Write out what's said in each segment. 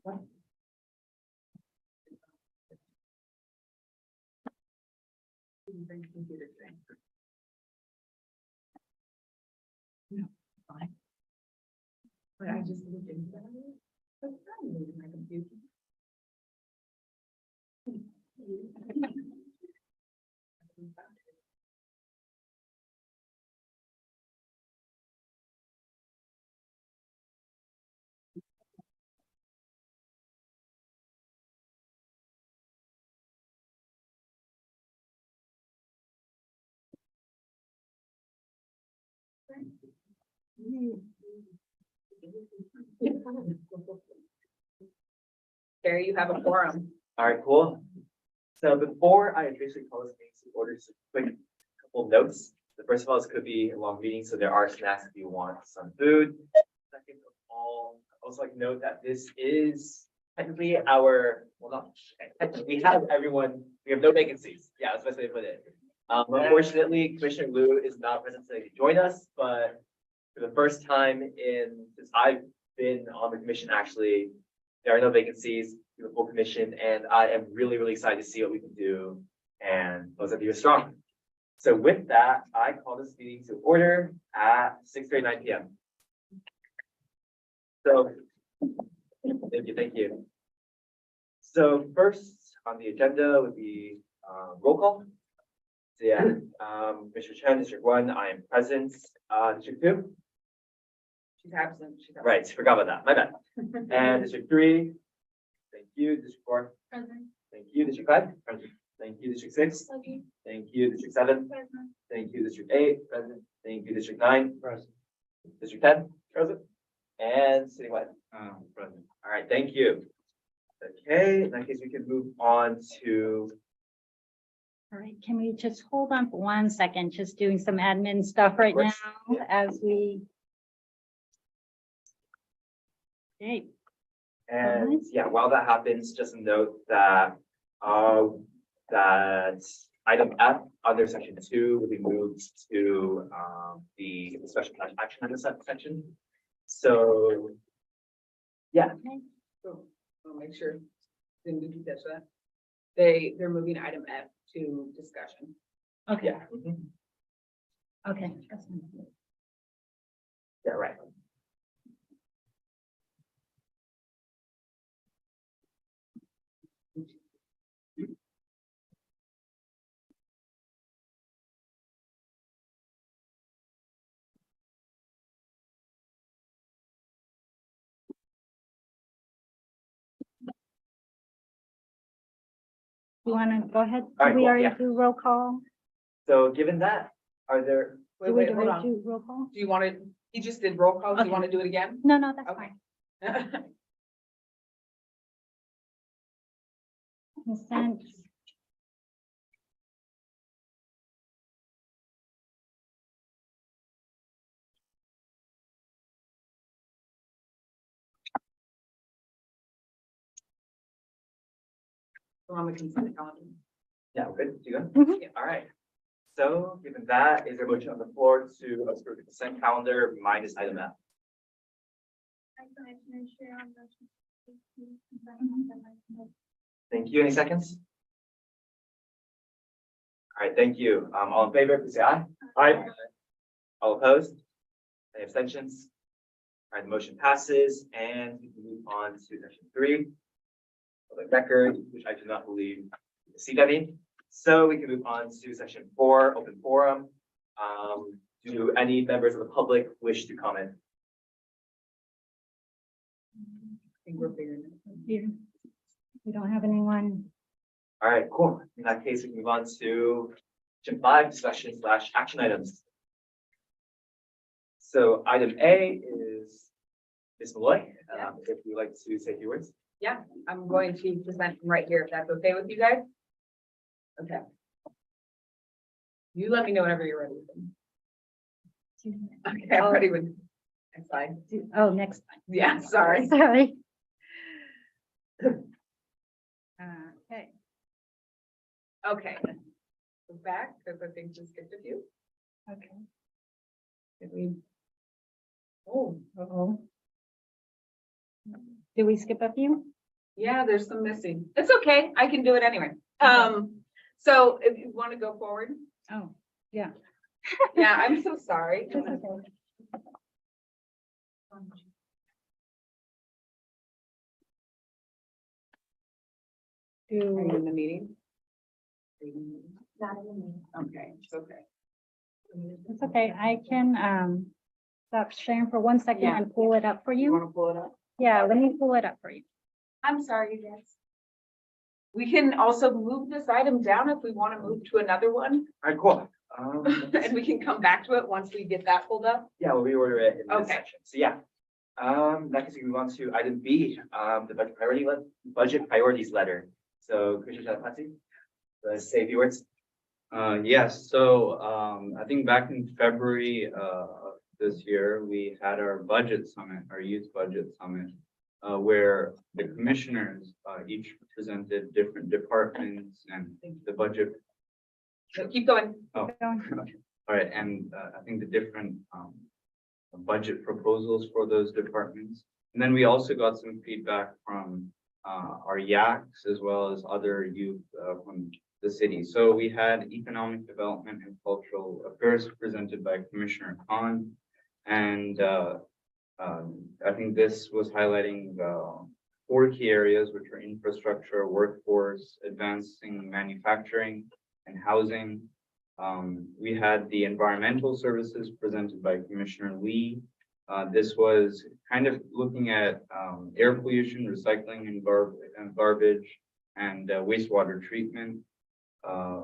No, fine. But I just looked into that. That's probably my computer. There you have a forum. All right, cool. So before I officially call this meeting to order, just a quick couple notes. The first of all, this could be a long meeting, so there are snacks if you want some food. Second of all, I'd also like to note that this is technically our, well, not technically, we have everyone, we have no vacancies. Yeah, that's the best way to put it. Unfortunately, Commissioner Liu is not present today to join us, but for the first time since I've been on the commission, actually, there are no vacancies. We have a full commission, and I am really, really excited to see what we can do and close that year strong. So with that, I call this meeting to order at 6:39 p.m. So, thank you. So first on the agenda would be roll call. So yeah, Mr. Chen, District 1, I am present. District 2? She's absent. Right, forgot about that, my bad. And District 3, thank you. District 4, Present. thank you. District 5, present. Thank you. District 6, Present. thank you. District 7, Present. thank you. District 8, present. Thank you. District 9, Present. District 10, present. And citywide. Present. All right, thank you. Okay, in that case, we can move on to, All right, can we just hold on for 1 second, just doing some admin stuff right now course. as we. Okay, and yeah, while that happens, just note that, that item F under section 2 will be moved to, the special action item section. So, yeah, So I'll make sure. Didn't you catch that? They're moving item F to discussion. okay, yeah, mhm, okay. yeah, right. You want to go ahead? All Did right, we cool, already yeah. do roll call? So given that, are there, Did Wait, we hold already on. do roll call? Do you want to, he just did roll call. Do Okay. you want to do it again? No, no, that's Okay. fine. Consent. We're on the consent calendar. yeah, we're good, you good? Mhm. All right. So given that, is there a motion on the floor to approve the consent calendar minus item F? Thank you. Any seconds? All right, thank you. All in favor, please say aye. Aye. All opposed? Any abstentions? All right, the motion passes, and we can move on to section 3. Public record, which I do not believe received any. So we can move on to section 4, open forum. Do any members of the public wish to comment? I think we're figuring it. Here. We don't have anyone. All right, cool. In that case, we can move on to section 5, discussion / action items. So item A is Ms. Malloy, if you'd like to say a few words. Yeah, I'm going to present from right here, if that's okay with you guys. Okay. You let me know whenever you're ready. Okay, I'm ready with. Next slide. Oh, next. Yeah, sorry. Sorry. Okay. Okay. Go back, because I think we skipped a few. Okay. Did we? Oh, Uh-oh. Did we skip a few? Yeah, there's some missing. It's okay. I can do it anyway. So if you want to go forward, Oh, yeah. yeah, I'm so sorry. That's okay. Are you Do, in the meeting? not in the meeting. Okay, it's okay. It's okay. I can, stop sharing for 1 second Yeah. and pull it up for You you. want to pull it up? Yeah, let me pull it up for you. I'm sorry, yes. We can also move this item down if we want to move to another one, All right, cool. and we can come back to it once we get that pulled up. Yeah, we'll reorder it in this Okay. section. So yeah. That case we move on to item B, the budget priorities letter. So Commissioner Patty, say a few words. Yes, so, I think back in February, this year, we had our budget summit, our youth budget summit. Where the commissioners, each presented different departments and the budget. So keep going. Oh, Going. all right, and, I think the different, budget proposals for those departments. And then we also got some feedback from, our YACs as well as other youth, from the city. So we had economic development and cultural affairs presented by Commissioner Khan. And, I think this was highlighting, 4 key areas, which are infrastructure, workforce, advancing manufacturing, and housing. We had the environmental services presented by Commissioner Lee. This was kind of looking at, air pollution, recycling and garbage, and wastewater treatment.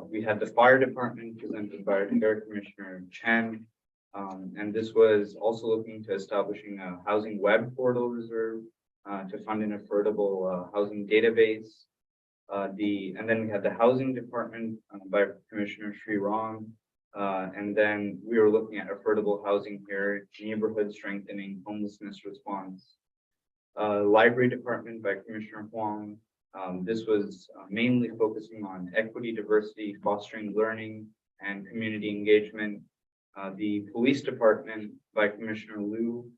We had the fire department presented by Air Commissioner Chen. And this was also looking to establishing a housing web portal reserve, to fund an affordable, housing database. And then we had the housing department, by Commissioner Sri Rong. And then we were looking at affordable housing here, neighborhood strengthening, homelessness response. Library department by Commissioner Huang. This was mainly focusing on equity, diversity, fostering learning, and community engagement. The police department by Commissioner Liu.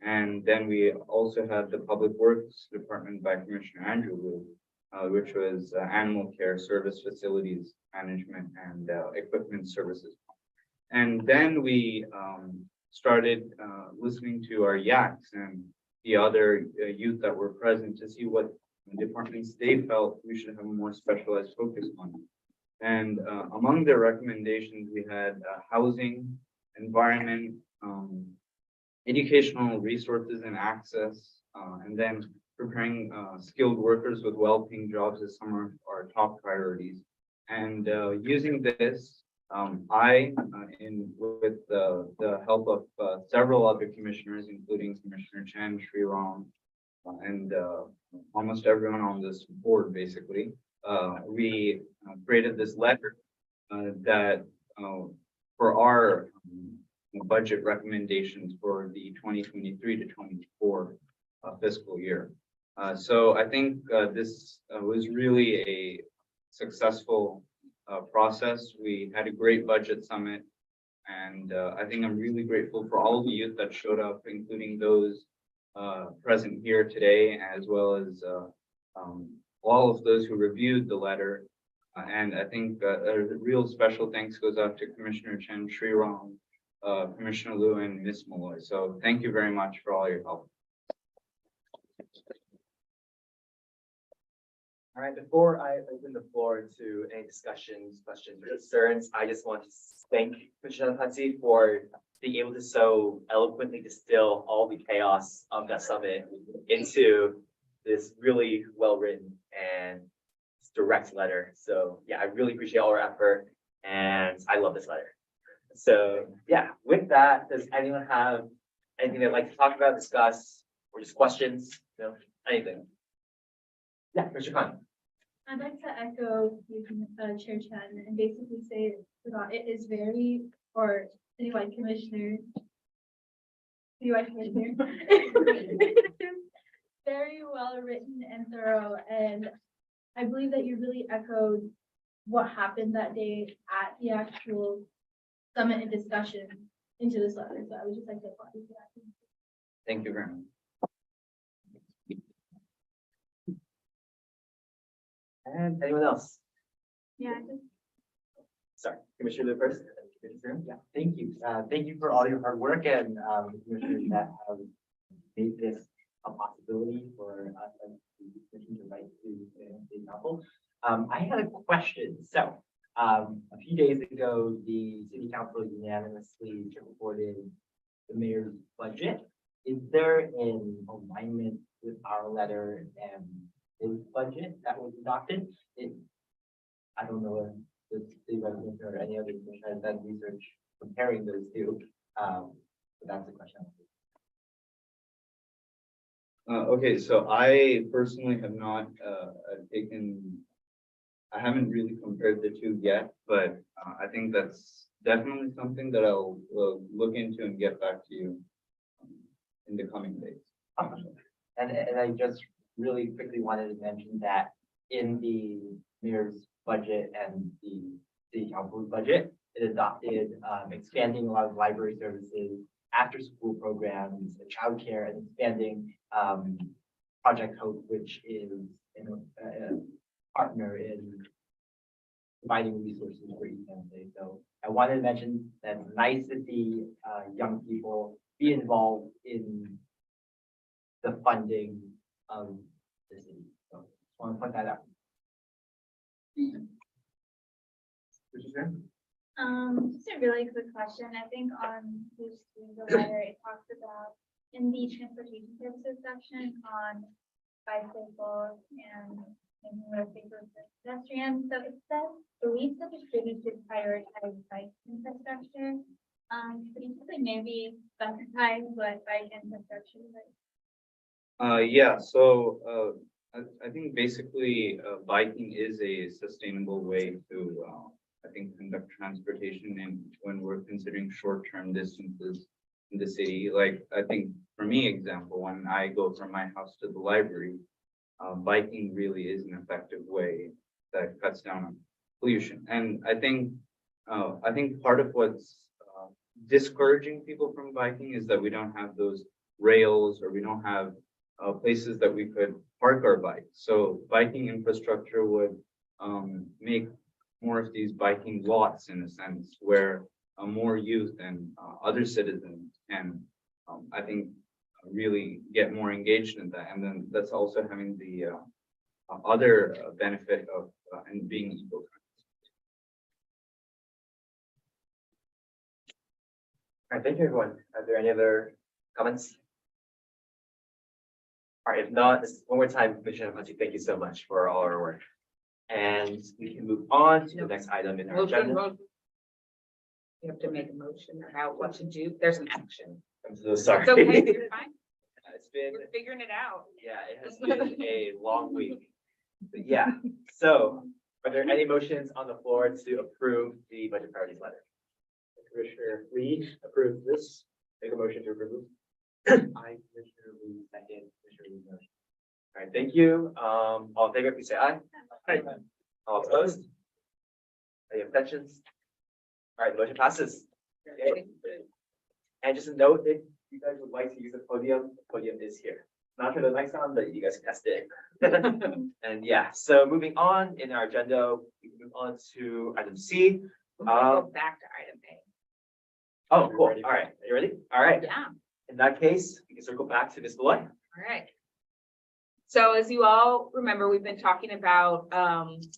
And then we also had the public works department by Commissioner Andrew Liu, which was animal care, service facilities management, and equipment services. And then we started listening to our YACs and the other youth that were present to see what departments they felt we should have a more specialized focus on. And among their recommendations, we had housing, environment, educational resources and access, and then preparing skilled workers with well-paying jobs as some of our top priorities. And using this, with the help of several other commissioners, including Commissioner Chen, Sri Ram, and almost everyone on this board, basically, we created this letter that for our budget recommendations for the 2023 to 24 fiscal year. So I think this was really a successful process. We had a great budget summit, and I think I'm really grateful for all the youth that showed up, including those present here today, as well as all of those who reviewed the letter. And I think a real special thanks goes out to Commissioner Chen, Sri Ram, Commissioner Liu, and Ms. Malloy. So thank you very much for all your help. All right, before I open the floor to any discussions, questions, or concerns, I just want to thank Commissioner Patty for being able to so eloquently distill all the chaos of that summit into this really well-written and direct letter. So yeah, I really appreciate all our effort, and I love this letter. So yeah, with that, does anyone have anything they'd like to talk about, discuss, or just questions? No, anything? Yeah, Mr. Khan. I'd like to echo you, Chair Chen, and basically say that it is very, or citywide commissioner, very well written and thorough, and I believe that you really echoed what happened that day at the actual summit and discussion into this letter. So I would just like to applaud you for that. Thank you very much. And anyone else? Yeah, Sorry, Commissioner Liu first. Yeah, thank you. Thank you for all your hard work and commissioners that have made this a possibility for us as the commission to write to the council. I had a question. So a few days ago, the city council unanimously supported the mayor's budget. Is there an alignment with our letter and his budget that was adopted? I don't know if the city resident or any other commission has done research comparing those two. But that's the question. Okay, so I personally have not I haven't really compared the two yet, but I think that's definitely something that I'll look into and get back to you in the coming days. And I just really quickly wanted to mention that in the mayor's budget and the city council's budget, it adopted expanding a lot of library services, after school programs, childcare, and expanding Project Hope, which is a partner in providing resources for East San Jose. So I wanted to mention that it's nice to see young people be involved in the funding of the city. So just want to point that out. just a really quick question. I think on page 3 of the letter, it talks about in the transportation services section on bicycles and motorcycles for pedestrians. So it says the leads of the city should prioritize bike infrastructure. Could you just like maybe specify what bike infrastructure is? Yeah, so I think basically biking is a sustainable way to I think conduct transportation, and when we're considering short-term distances in the city, like I think for me, example, when I go from my house to the library, biking really is an effective way that cuts down on pollution. And I think part of what's discouraging people from biking is that we don't have those rails, or we don't have places that we could park our bikes. So biking infrastructure would make more of these biking lots, in a sense, where more youth and other citizens can, I think, really get more engaged in that. And then that's also having the other benefit of and being eco. All right, thank you, everyone. Are there any other comments? All right, if not, this one more time, Commissioner Hunty, thank you so much for all our work. And we can move on to the next item in our agenda. You have to make a motion about what to do. There's an action. I'm so sorry. It's okay, you're fine. It's been, We're figuring it out. yeah, it has been a long week. But yeah, so are there any motions on the floor to approve the budget priorities letter? Commissioner Lee approves this. Make a motion to approve. I, Commissioner Lee, second, Commissioner Lee, motion. All right, thank you. All in favor, please say aye. Aye. All opposed? Any abstentions? All right, the motion passes. Okay. And just a note, if you guys would like to use the podium is here. Not for the next time, but you guys can test it. And yeah, so moving on in our agenda, we can move on to item C. We're gonna go back to item A. Oh, cool. All right, are you ready? All right. Yeah. In that case, we can circle back to Ms. Malloy. All right. So as you all remember, we've been talking about,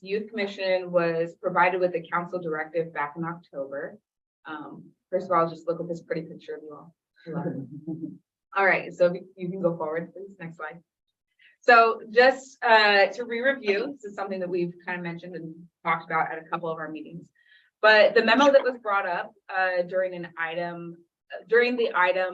Youth Commission was provided with a council directive back in October. First of all, just look at this pretty picture of you all. I love it. All right, so you can go forward, please. Next slide. So just to re-review, this is something that we've kind of mentioned and talked about at a couple of our meetings. But the memo that was brought up during the item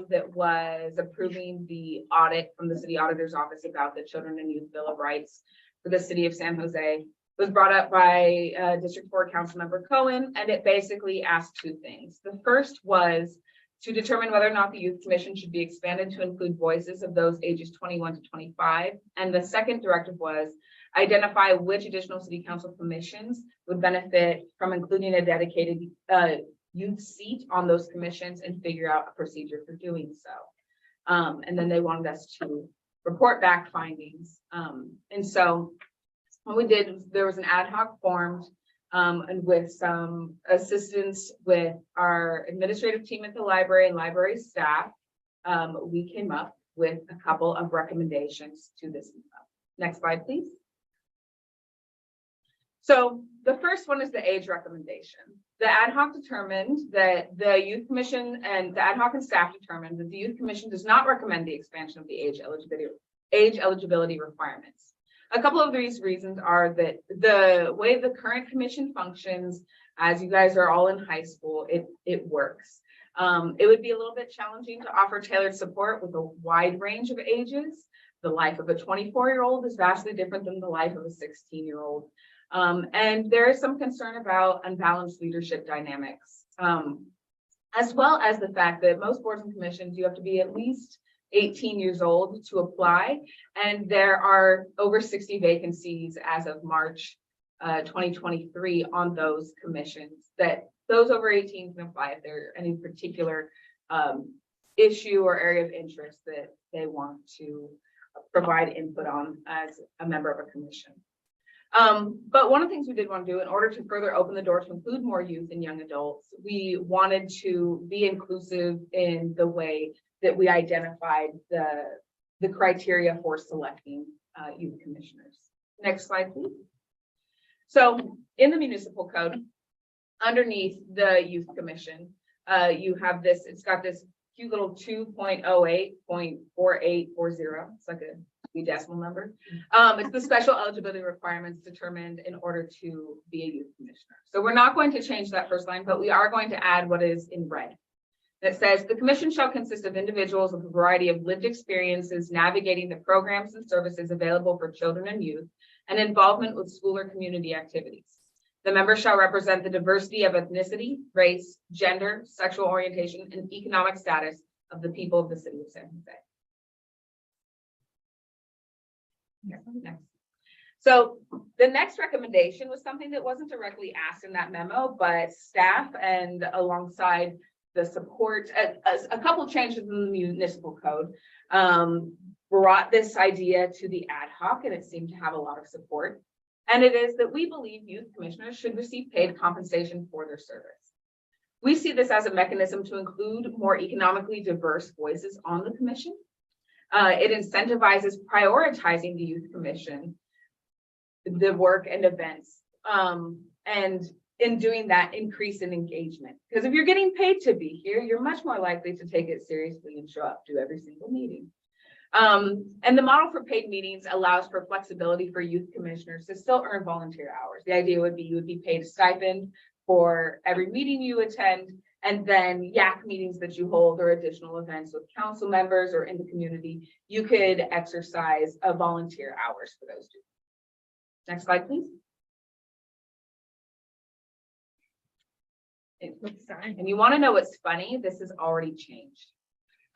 that was approving the audit from the city auditor's office about the Children and Youth Bill of Rights for the city of San Jose was brought up by District 4 Councilmember Cohen, and it basically asked two things. The first was to determine whether or not the Youth Commission should be expanded to include voices of those ages 21 to 25. And the second directive was identify which additional city council commissions would benefit from including a dedicated youth seat on those commissions and figure out a procedure for doing so. And then they wanted us to report back findings. And so what we did was there was an ad hoc formed, and with some assistance with our administrative team at the library and library staff, we came up with a couple of recommendations to this. Next slide, please. So the first one is the age recommendation. The ad hoc determined that the youth commission and the ad hoc and staff determined that the youth commission does not recommend the expansion of the age eligibility requirements. A couple of these reasons are that the way the current commission functions, as you guys are all in high school, it works. It would be a little bit challenging to offer tailored support with a wide range of ages. The life of a 24-year-old is vastly different than the life of a 16-year-old. And there is some concern about unbalanced leadership dynamics, as well as the fact that most boards and commissions, you have to be at least 18 years old to apply. And there are over 60 vacancies as of March 2023 on those commissions, that those over 18 can apply if there any particular issue or area of interest that they want to provide input on as a member of a commission. But one of the things we did want to do in order to further open the door to include more youth and young adults, we wanted to be inclusive in the way that we identified the criteria for selecting youth commissioners. Next slide, please. So in the municipal code, underneath the youth commission, you have this, it's got this cute little 2.08.4840. It's like a decimal number. It's the special eligibility requirements determined in order to be a youth commissioner. So we're not going to change that first line, but we are going to add what is in red. That says the commission shall consist of individuals with a variety of lived experiences navigating the programs and services available for children and youth and involvement with school or community activities. The members shall represent the diversity of ethnicity, race, gender, sexual orientation, and economic status of the people of the city of San Jose. Next. So the next recommendation was something that wasn't directly asked in that memo, but staff and alongside the support, a couple changes in the municipal code brought this idea to the ad hoc, and it seemed to have a lot of support. And it is that we believe youth commissioners should receive paid compensation for their service. We see this as a mechanism to include more economically diverse voices on the commission. It incentivizes prioritizing the youth commission, the work and events, and in doing that, increase in engagement. Because if you're getting paid to be here, you're much more likely to take it seriously and show up to every single meeting. And the model for paid meetings allows for flexibility for youth commissioners to still earn volunteer hours. The idea would be you would be paid a stipend for every meeting you attend, and then YAC meetings that you hold or additional events with council members or in the community, you could exercise volunteer hours for those two. Next slide, please. And you want to know what's funny? This has already changed.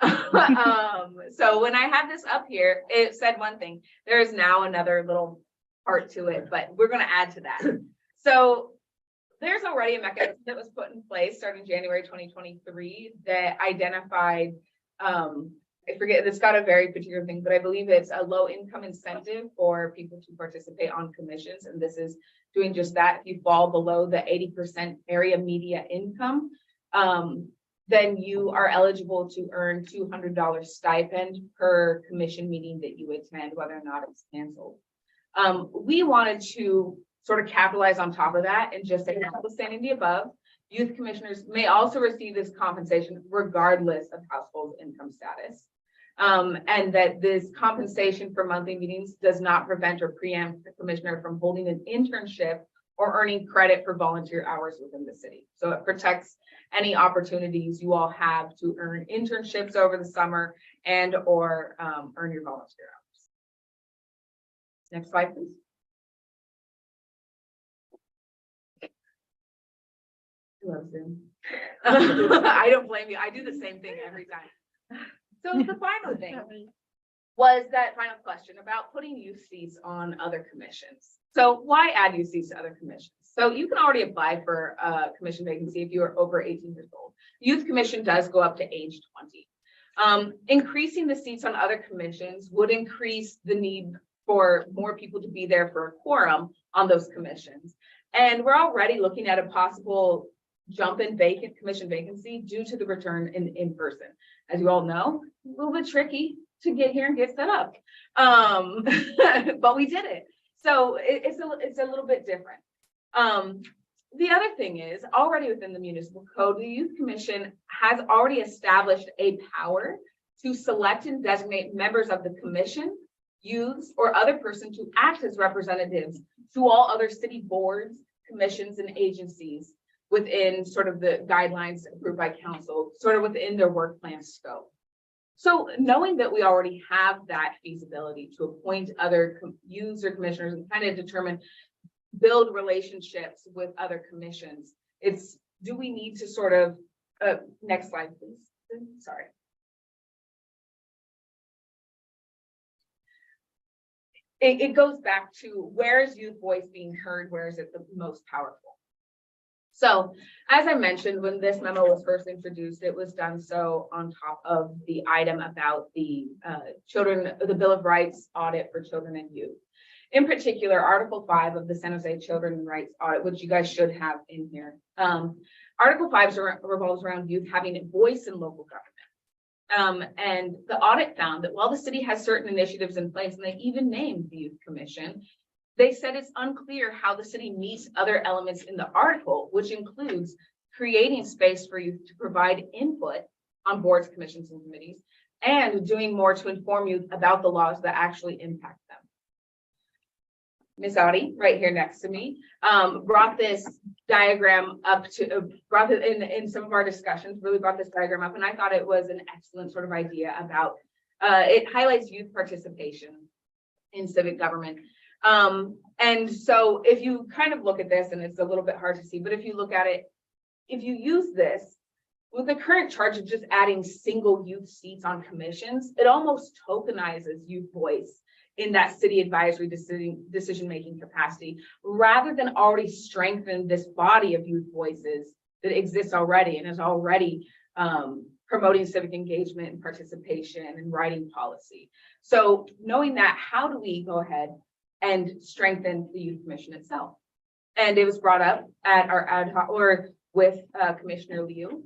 So when I had this up here, it said one thing. There is now another little part to it, but we're going to add to that. So there's already a mechanism that was put in place starting January 2023 that identified, I forget, it's got a very particular thing, but I believe it's a low income incentive for people to participate on commissions. And this is doing just that. If you fall below the 80% area media income, then you are eligible to earn $200 stipend per commission meeting that you attend, whether or not it's canceled. We wanted to sort of capitalize on top of that and just say, notwithstanding the above, youth commissioners may also receive this compensation regardless of household income status. And that this compensation for monthly meetings does not prevent or preempt the commissioner from holding an internship or earning credit for volunteer hours within the city. So it protects any opportunities you all have to earn internships over the summer and or earn your volunteer hours. Next slide, please. I don't blame you. I do the same thing every time. So the final thing was that final question about putting youth seats on other commissions. So why add youth seats to other commissions? So you can already apply for a commission vacancy if you are over 18 years old. Youth commission does go up to age 20. Increasing the seats on other commissions would increase the need for more people to be there for a quorum on those commissions. And we're already looking at a possible jump in commission vacancy due to the return in person. As you all know, a little bit tricky to get here and get set up. But we did it. So it's a little bit different. The other thing is, already within the municipal code, the youth commission has already established a power to select and designate members of the commission, youths, or other person to act as representatives to all other city boards, commissions, and agencies within sort of the guidelines approved by council, sort of within their work plan scope. So knowing that we already have that feasibility to appoint other youths or commissioners and kind of determine, build relationships with other commissions, do we need to sort of, next slide, please. Sorry. It goes back to, where is youth voice being heard? Where is it the most powerful? So as I mentioned, when this memo was first introduced, it was done so on top of the item about the the Bill of Rights audit for children and youth. In particular, Article 5 of the San Jose Children's Rights Audit, which you guys should have in here. Article 5 revolves around youth having a voice in local government. And the audit found that while the city has certain initiatives in place, and they even named the Youth Commission, they said it's unclear how the city meets other elements in the article, which includes creating space for youth to provide input on boards, commissions, and committees, and doing more to inform youth about the laws that actually impact them. Ms. Audi, right here next to me, brought this diagram up brought it in some of our discussions, really brought this diagram up, and I thought it was an excellent sort of idea about, it highlights youth participation in civic government. And so if you kind of look at this, and it's a little bit hard to see, but if you look at it, if you use this with the current charge of just adding single youth seats on commissions, it almost tokenizes youth voice in that city advisory decision-making capacity, rather than already strengthen this body of youth voices that exists already and is already promoting civic engagement and participation and writing policy. So knowing that, how do we go ahead and strengthen the Youth Commission itself? And it was brought up at our ad hoc, or with Commissioner Liu.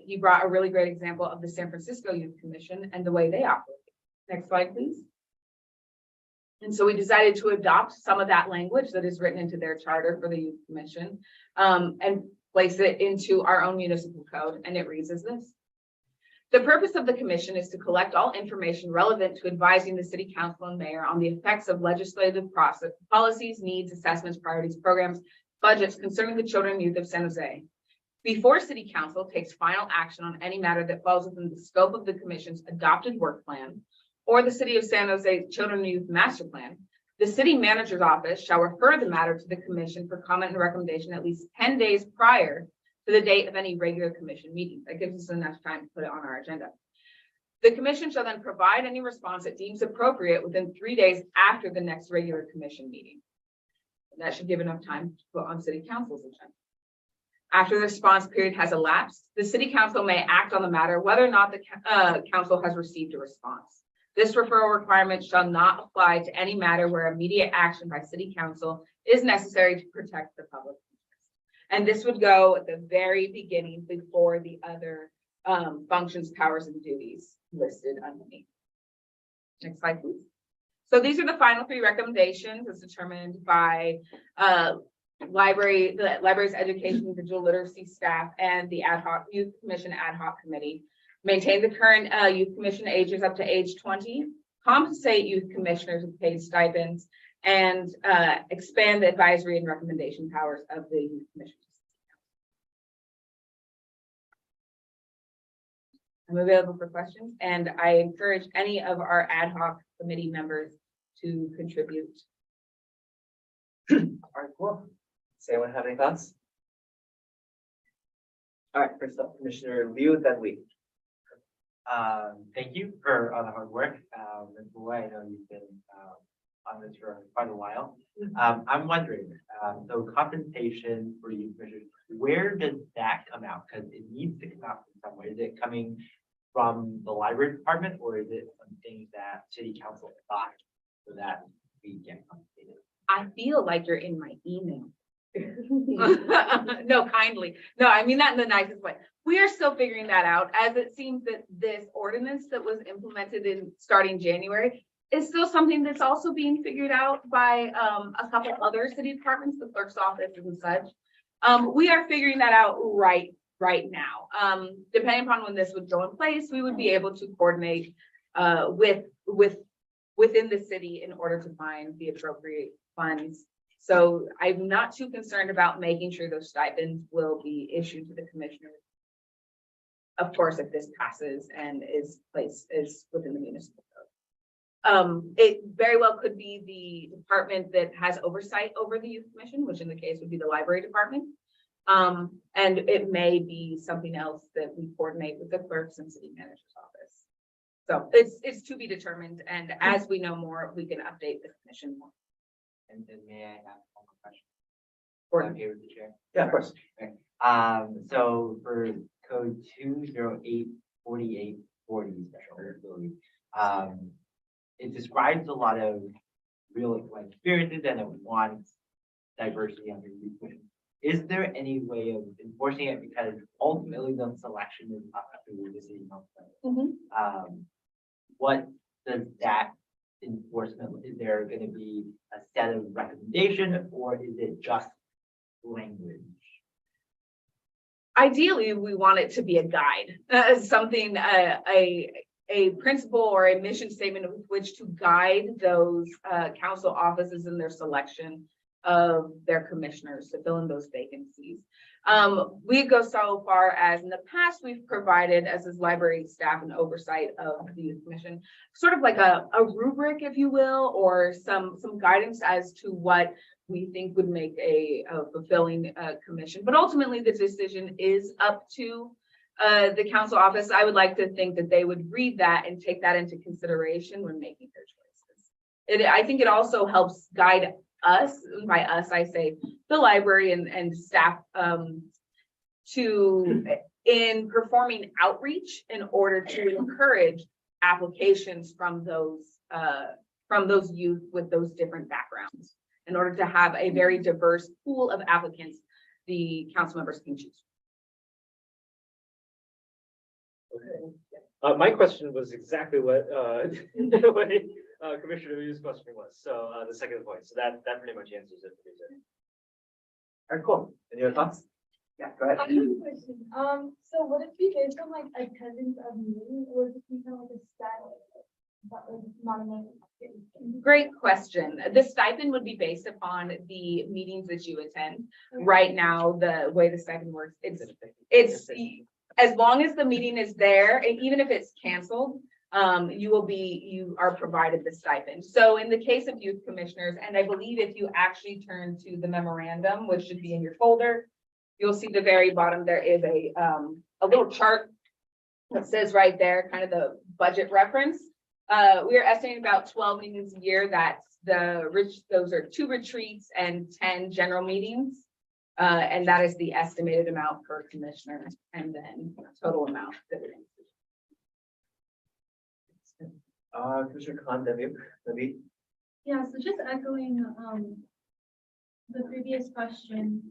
He brought a really great example of the San Francisco Youth Commission and the way they operate. Next slide, please. And so we decided to adopt some of that language that is written into their charter for the Youth Commission, and place it into our own municipal code. And it reads as this. The purpose of the commission is to collect all information relevant to advising the city council and mayor on the effects of legislative process, policies, needs, assessments, priorities, programs, budgets concerning the children and youth of San Jose. Before city council takes final action on any matter that falls within the scope of the commission's adopted work plan or the city of San Jose Children and Youth Master Plan, the city manager's office shall refer the matter to the commission for comment and recommendation at least 10 days prior to the date of any regular commission meeting. That gives us enough time to put it on our agenda. The commission shall then provide any response it deems appropriate within 3 days after the next regular commission meeting. And that should give enough time to put on city council's agenda. After the response period has elapsed, the city council may act on the matter whether or not the council has received a response. This referral requirement shall not apply to any matter where immediate action by city council is necessary to protect the public interest. And this would go at the very beginning before the other functions, powers, and duties listed underneath. Next slide, please. So these are the final 3 recommendations as determined by the library's education and digital literacy staff and the ad hoc youth commission ad hoc committee. Maintain the current youth commission ages up to age 20, compensate youth commissioners with paid stipends, and expand the advisory and recommendation powers of the youth commission. I'm available for questions, and I encourage any of our ad hoc committee members to contribute. All right, cool. Does anyone have any thoughts? All right, first up, Commissioner Liu, then Lee. Thank you for all the hard work. Ms. Boy, I know you've been on this for quite a while. I'm wondering, so compensation for youth commissioners, where does that come out? Because it needs to come out from somewhere. Is it coming from the library department, or is it something that city council thought so that we get compensated. I feel like you're in my email. No, kindly. No, I mean that in the nicest way. We are still figuring that out, as it seems that this ordinance that was implemented in starting January is still something that's also being figured out by a couple other city departments, the clerk's office and such. We are figuring that out right now. Depending upon when this would go in place, we would be able to coordinate within the city in order to find the appropriate funds. So I'm not too concerned about making sure those stipends will be issued to the commissioners. Of course, if this passes and is within the municipal code. It very well could be the department that has oversight over the youth commission, which in the case would be the library department. And it may be something else that we coordinate with the clerks and city manager's office. So it's to be determined, and as we know more, we can update the commission more. And then may I have one more question? Gordon. Okay with the chair? Yeah, of course. So for code 2084840 special ability, it describes a lot of real like experiences and it wants diversity under youth commission. Is there any way of enforcing it? Because ultimately the selection is up to the city council. What does that enforcement, is there going to be a set of recommendation or is it just language? Ideally, we want it to be a guide, something, a principle or a mission statement with which to guide those council offices in their selection of their commissioners to fill in those vacancies. We go so far as in the past, we've provided as his library staff and oversight of the youth commission, sort of like a rubric, if you will, or some guidance as to what we think would make a fulfilling commission. But ultimately, the decision is up to the council office. I would like to think that they would read that and take that into consideration when making their choices. I think it also helps guide us, by us, I say the library and staff, in performing outreach in order to encourage applications from those youth with those different backgrounds, in order to have a very diverse pool of applicants the council members can choose. Okay. My question was exactly what Commissioner Liu's question was. So the second point. So that pretty much answers it. All right, cool. Any other thoughts? Yeah, go I ahead. have a question. So would it be based on like attendance of meetings or would it be kind of like a style? But like not enough. Great question. The stipend would be based upon the meetings that you attend. Right now, the way the stipend works, it's as long as the meeting is there, and even if it's canceled, you are provided the stipend. So in the case of youth commissioners, and I believe if you actually turn to the memorandum, which should be in your folder, you'll see the very bottom, there is a little chart that says right there, kind of the budget reference. We are estimating about 12 meetings a year. That's those are 2 retreats and 10 general meetings. And that is the estimated amount per commissioner, and then total amount that it is. Commissioner Khan, David. Yeah, so just echoing the previous question.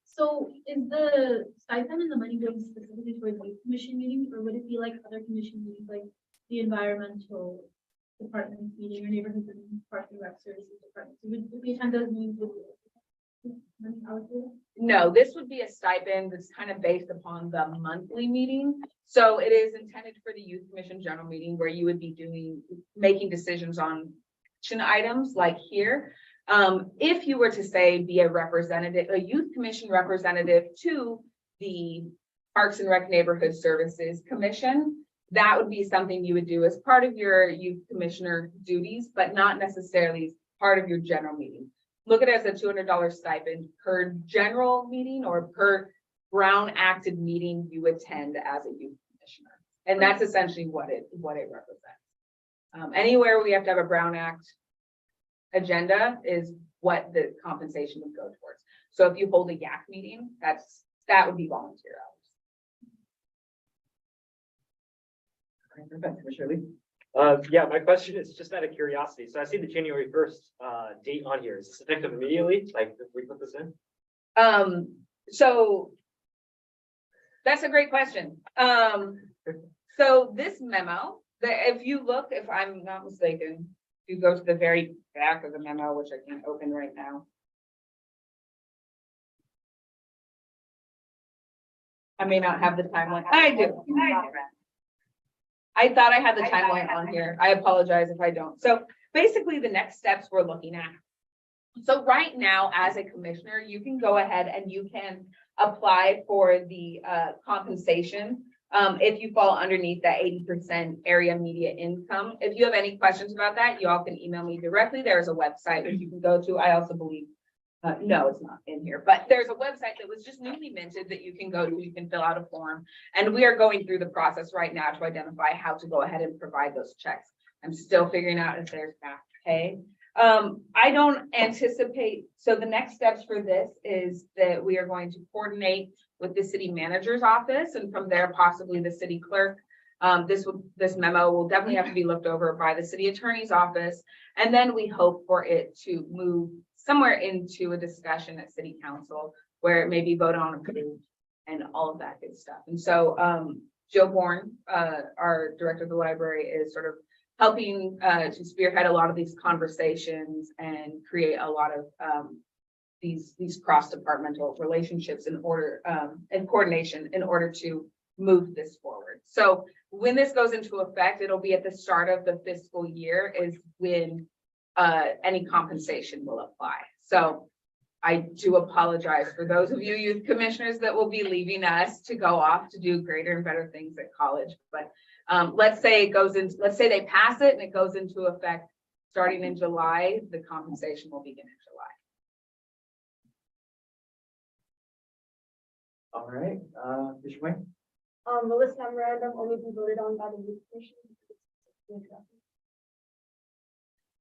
So is the stipend and the money going specifically towards youth commission meetings, or would it be like other commission meetings, like the environmental department meeting or neighborhood park and rec services department? So would we attend those meetings with money allocated? No, this would be a stipend that's kind of based upon the monthly meeting. So it is intended for the youth commission general meeting where you would be making decisions on action items like here. If you were to say be a representative, a youth commission representative to the Parks and Rec Neighborhood Services Commission, that would be something you would do as part of your youth commissioner duties, but not necessarily part of your general meeting. Look at it as a $200 stipend per general meeting or per Brown acted meeting you attend as a youth commissioner. And that's essentially what it represents. Anywhere we have to have a Brown Act agenda is what the compensation would go towards. So if you hold a YAC meeting, that would be volunteer hours. Commissioner Lee. Yeah, my question is just out of curiosity. So I see the January 1st, date on here. Is this effective immediately? Like, if we put this in? So that's a great question. So this memo, if you look, if I'm not mistaken, if you go to the very back of the memo, which I can't open right now. I may not have the timeline. I do. I thought I had the timeline on here. I apologize if I don't. So basically, the next steps we're looking at. So right now, as a commissioner, you can go ahead and you can apply for the compensation. If you fall underneath that 80% area media income. If you have any questions about that, you all can email me directly. There's a website that you can go to. I also believe, no, it's not in here, but there's a website that was just newly minted that you can go to. You can fill out a form. And we are going through the process right now to identify how to go ahead and provide those checks. I'm still figuring out if there's back pay. I don't anticipate, so the next steps for this is that we are going to coordinate with the city manager's office and from there possibly the city clerk. This memo will definitely have to be looked over by the city attorney's office. And then we hope for it to move somewhere into a discussion at city council where it may be voted on approved and all of that good stuff. And so Jill Bourne, our director of the library, is sort of helping to spearhead a lot of these conversations and create a lot of these cross-departmental relationships in order and coordination in order to move this forward. So when this goes into effect, it'll be at the start of the fiscal year is when any compensation will apply. So I do apologize for those of you youth commissioners that will be leaving us to go off to do greater and better things at college. But let's say it goes into, let's say they pass it and it goes into effect starting in July, the compensation will begin in July. All right, Bishop Wayne? Will this memorandum only be voted on by the youth commission?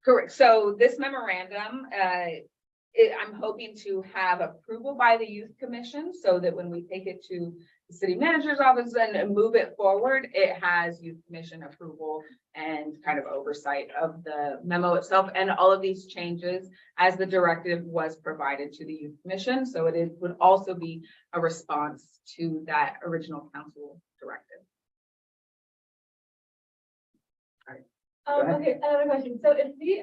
Correct. So this memorandum, I'm hoping to have approval by the youth commission so that when we take it to the city manager's office and move it forward, it has youth commission approval and kind of oversight of the memo itself and all of these changes as the directive was provided to the youth commission. So it would also be a response to that original council directive. Go ahead. Okay, another question. So if we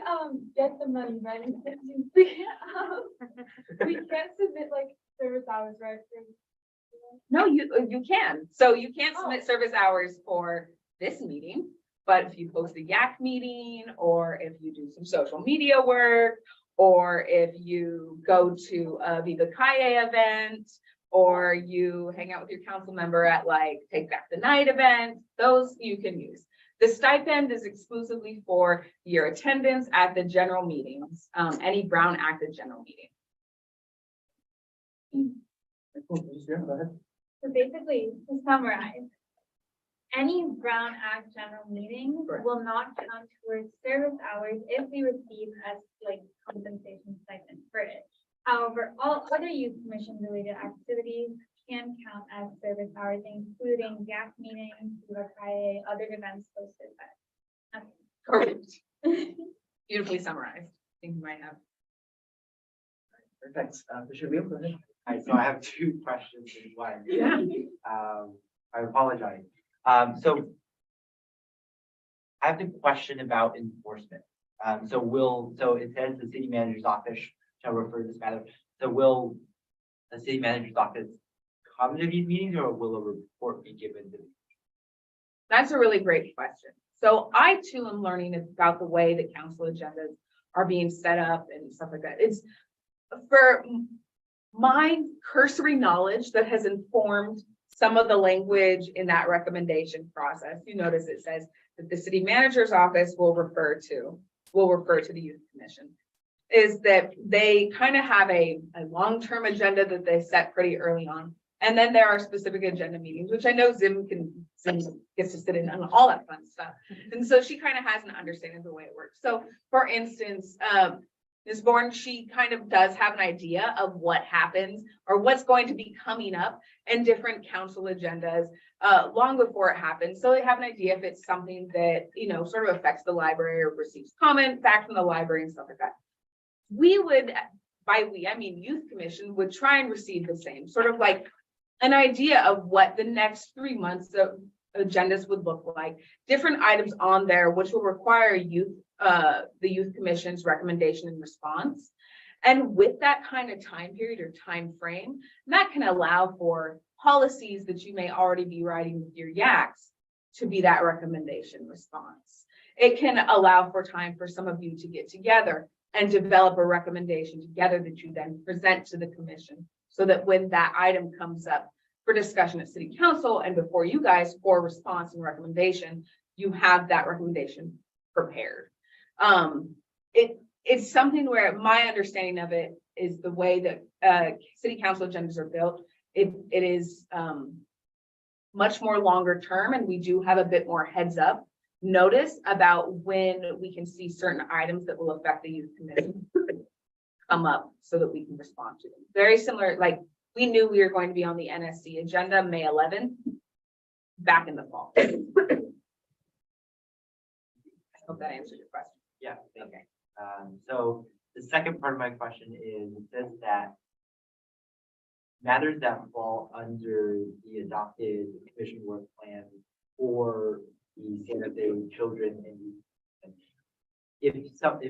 get the money, right, we can't submit like service hours, right? No, you can. So you can't submit service hours for this meeting, but if you post a YAC meeting, or if you do some social media work, or if you go to a Viva Calle event, or you hang out with your council member at like Take Back the Night event, those you can use. The stipend is exclusively for your attendance at the general meetings, any Brown Acted general meeting. Go ahead. So basically, to summarize, any Brown Act general meeting Correct. will not count towards service hours if we receive as like compensation stipend for it. However, all other youth commission related activities can count as service hours, including YAC meetings, other events hosted by. Correct. Beautifully summarized. I think you might have. Perfect. Bishop Wheel, go ahead. Hi, so I have two questions in one. Yeah. I apologize. So I have a question about enforcement. So it says the city manager's office shall refer this matter. So will the city manager's office come to these meetings, or will a report be given to? That's a really great question. So I too am learning about the way the council agendas are being set up and stuff like that. It's for my cursory knowledge that has informed some of the language in that recommendation process. You notice it says that the city manager's office will refer to the youth commission. Is that they kind of have a long-term agenda that they set pretty early on. And then there are specific agenda meetings, which I know Zim gets to sit in on all that fun stuff. And so she kind of has an understanding of the way it works. So for instance, Ms. Bourne, she kind of does have an idea of what happens or what's going to be coming up in different council agendas long before it happens. So they have an idea if it's something that, you know, sort of affects the library or receives comment back from the library and stuff like that. We would, by we, I mean Youth Commission would try and receive the same, sort of like an idea of what the next 3 months of agendas would look like, different items on there, which will require the Youth Commission's recommendation and response. And with that kind of time period or time frame, that can allow for policies that you may already be writing with your YACs to be that recommendation response. It can allow for time for some of you to get together and develop a recommendation together that you then present to the commission, so that when that item comes up for discussion at city council and before you guys for response and recommendation, you have that recommendation prepared. It's something where my understanding of it is the way that city council agendas are built. It is much more longer term, and we do have a bit more heads up notice about when we can see certain items that will affect the youth commission come up so that we can respond to them. Very similar, like we knew we were going to be on the NSC agenda May 11th back in the fall. I hope that answers your question. Yeah. thank you. Okay. So the second part of my question is, it says that matters that fall under the adopted commission work plan for the Santa Fe children and youth. If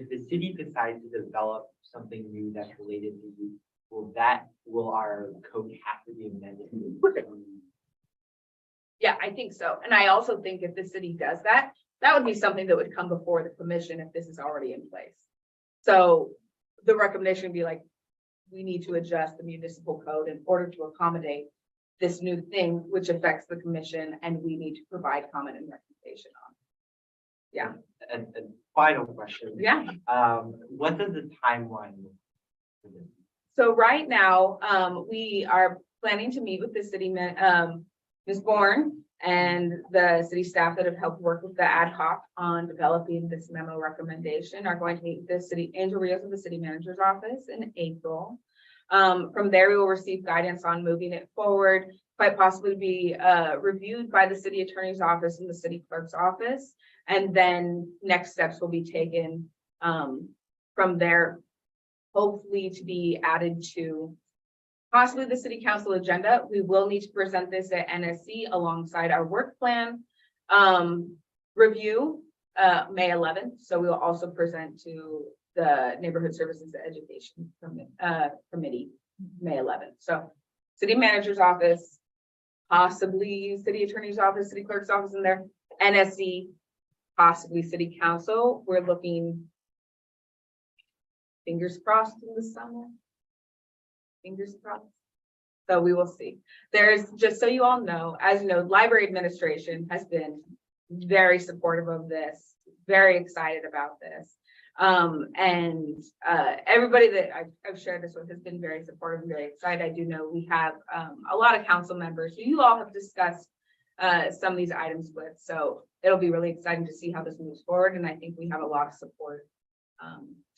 the city decides to develop something new that's related to youth, will our code have to be amended? Yeah, I think so. And I also think if the city does that, that would be something that would come before the commission if this is already in place. So the recommendation would be like, we need to adjust the municipal code in order to accommodate this new thing, which affects the commission, and we need to provide comment and recommendation on. Yeah. And final question. Yeah. What does the timeline look for this? So right now, we are planning to meet with the city, Ms. Bourne and the city staff that have helped work with the ad hoc on developing this memo recommendation are going to meet with the city, Angel Rios of the city manager's office in April. From there, we will receive guidance on moving it forward, quite possibly be reviewed by the city attorney's office and the city clerk's office. And then next steps will be taken from there, hopefully to be added to possibly the city council agenda. We will need to present this at NSC alongside our work plan review May 11th. So we will also present to the Neighborhood Services and Education Committee May 11th. So city manager's office, possibly city attorney's office, city clerk's office in there, NSC, possibly city council. We're looking fingers crossed in the summer. Fingers crossed. So we will see. There's, just so you all know, as you know, library administration has been very supportive of this, very excited about this. Everybody that I've shared this with has been very supportive and very excited. I do know we have a lot of council members who you all have discussed some of these items with. So it'll be really exciting to see how this moves forward. And I think we have a lot of support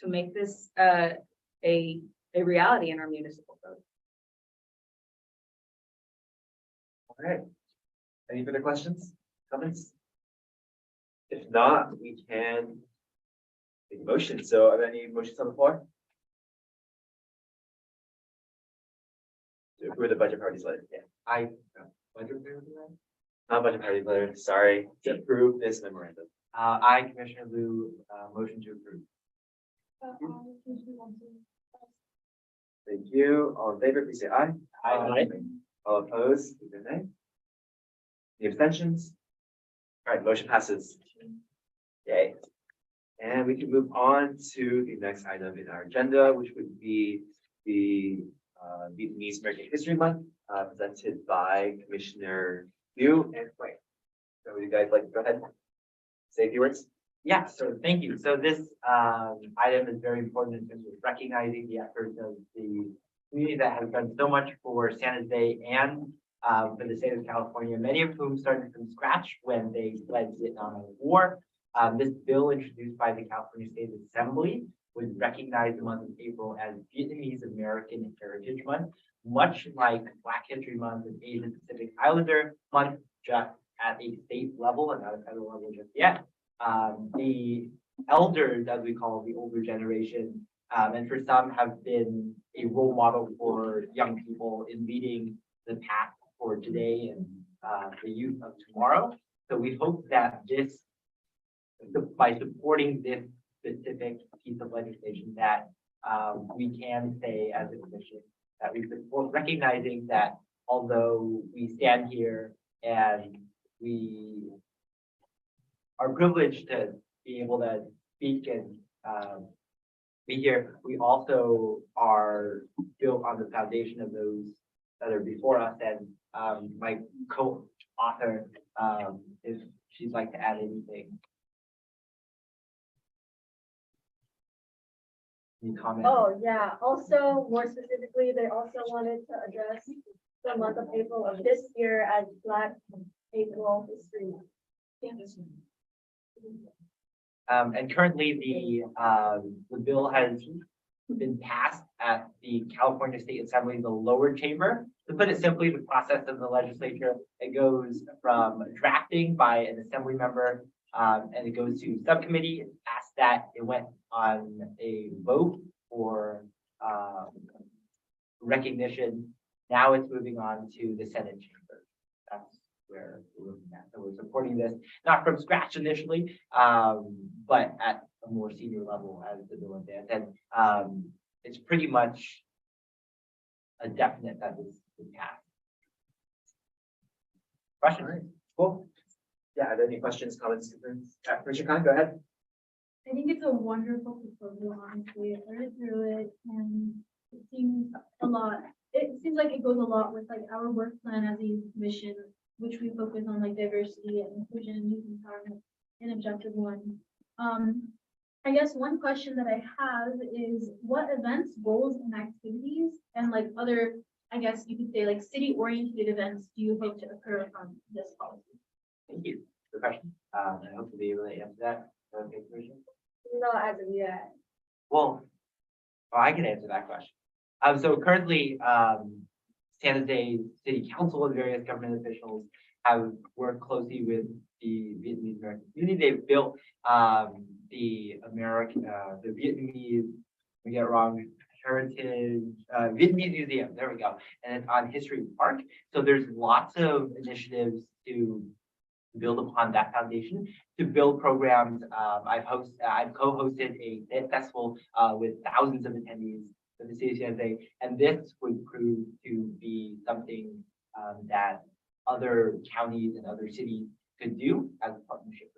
to make this a reality in our municipal code. All right. Any further questions, comments? If not, we can take a motion. So are there any motions on the floor? To approve the budget parties letter, yeah. Not budget party letter, sorry, to approve this memorandum. I, Commissioner Liu, motion to approve. Thank you. All in favor, please say aye. Aye. All opposed, please say nay. Any abstentions? All right, motion passes. Yay. And we can move on to the next item in our agenda, which would be the Vietnamese American History Month, presented by Commissioner Liu and Wei. So would you guys like to go ahead and say a few words? Yeah, so thank you. So this item is very important in terms of recognizing the efforts of the community that has done so much for San Jose and for the state of California, many of whom started from scratch when they fled Vietnam War. This bill introduced by the California State Assembly would recognize the month of April as Vietnamese American Heritage Month, much like Black History Month and Asian Pacific Islander Month, just at a state level and not a federal level just yet. The elders, as we call the older generation, and for some have been a role model for young people in leading the path for today and the youth of tomorrow. So we hope that by supporting this specific piece of legislation, that we can say as a commission that we support, recognizing that although we stand here and we are privileged to be able to speak and be here, we also are built on the foundation of those that are before us. And my co-author, if she'd like to add anything. Any comment? Oh, yeah. Also, more specifically, they also wanted to address the month of April of this year as Black April History Month. And currently the bill has been passed at the California State Assembly, the lower chamber. To put it simply, the process of the legislature, it goes from drafting by an assembly member, and it goes to subcommittee. It's past that, it went on a vote for recognition. Now it's moving on to the Senate chamber. That's where we're looking at. So we're supporting this, not from scratch initially, but at a more senior level as the bill advances. And it's pretty much a definite that this would pass. All right, cool. Yeah, are there any questions, comments, concerns? Commissioner Khan, go ahead. I think it's a wonderful proposal, honestly. I read through it and it seems a lot. It seems like it goes a lot with like our work plan as a youth commission, which we focus on like diversity and inclusion, youth empowerment, and objective one. I guess one question that I have is what events, goals, and activities and like other, I guess you could say like city-oriented events do you hope to occur from this policy? Thank you for the question. I hope to be able to answer that. Okay, Commissioner? Not as of yet. Well, I can answer that question. So currently, San Jose City Council and various government officials have worked closely with the Vietnamese American community. They've built the Vietnamese, we get it wrong, Heritage, Vietnamese Museum, there we go. And it's on History Park. So there's lots of initiatives to build upon that foundation, to build programs. I've co-hosted a festival with thousands of attendees for the city of San Jose, and this would prove to be something that other counties and other cities could do as a partnership.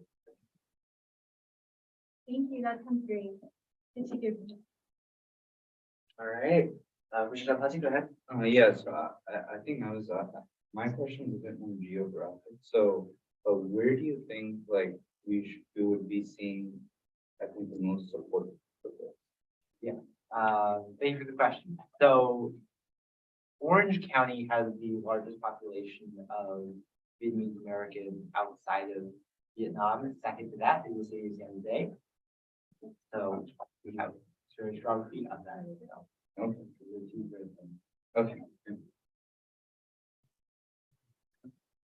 Thank you, that sounds great. It's a good. All right, Commissioner Pachi, go ahead. Yes, I think I was, my question is a bit more geographic. So, where do you think like we would be seeing, I think, the most support for this? Thank you for the question. So Orange County has the largest population of Vietnamese Americans outside of Vietnam. Second to that is the city of San Jose. So we have very strong feet on that. Okay. The two great things. Okay.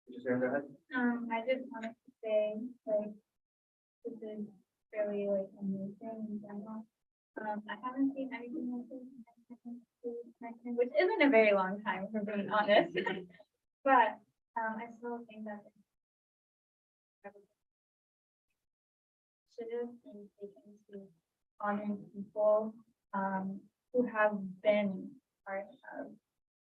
Commissioner, go ahead. I just wanted to say, like, this is really like amazing in general. I haven't seen anything like this in my time, which isn't a very long time, for being honest. But I still think that should have been taken to honoring people who have been part of,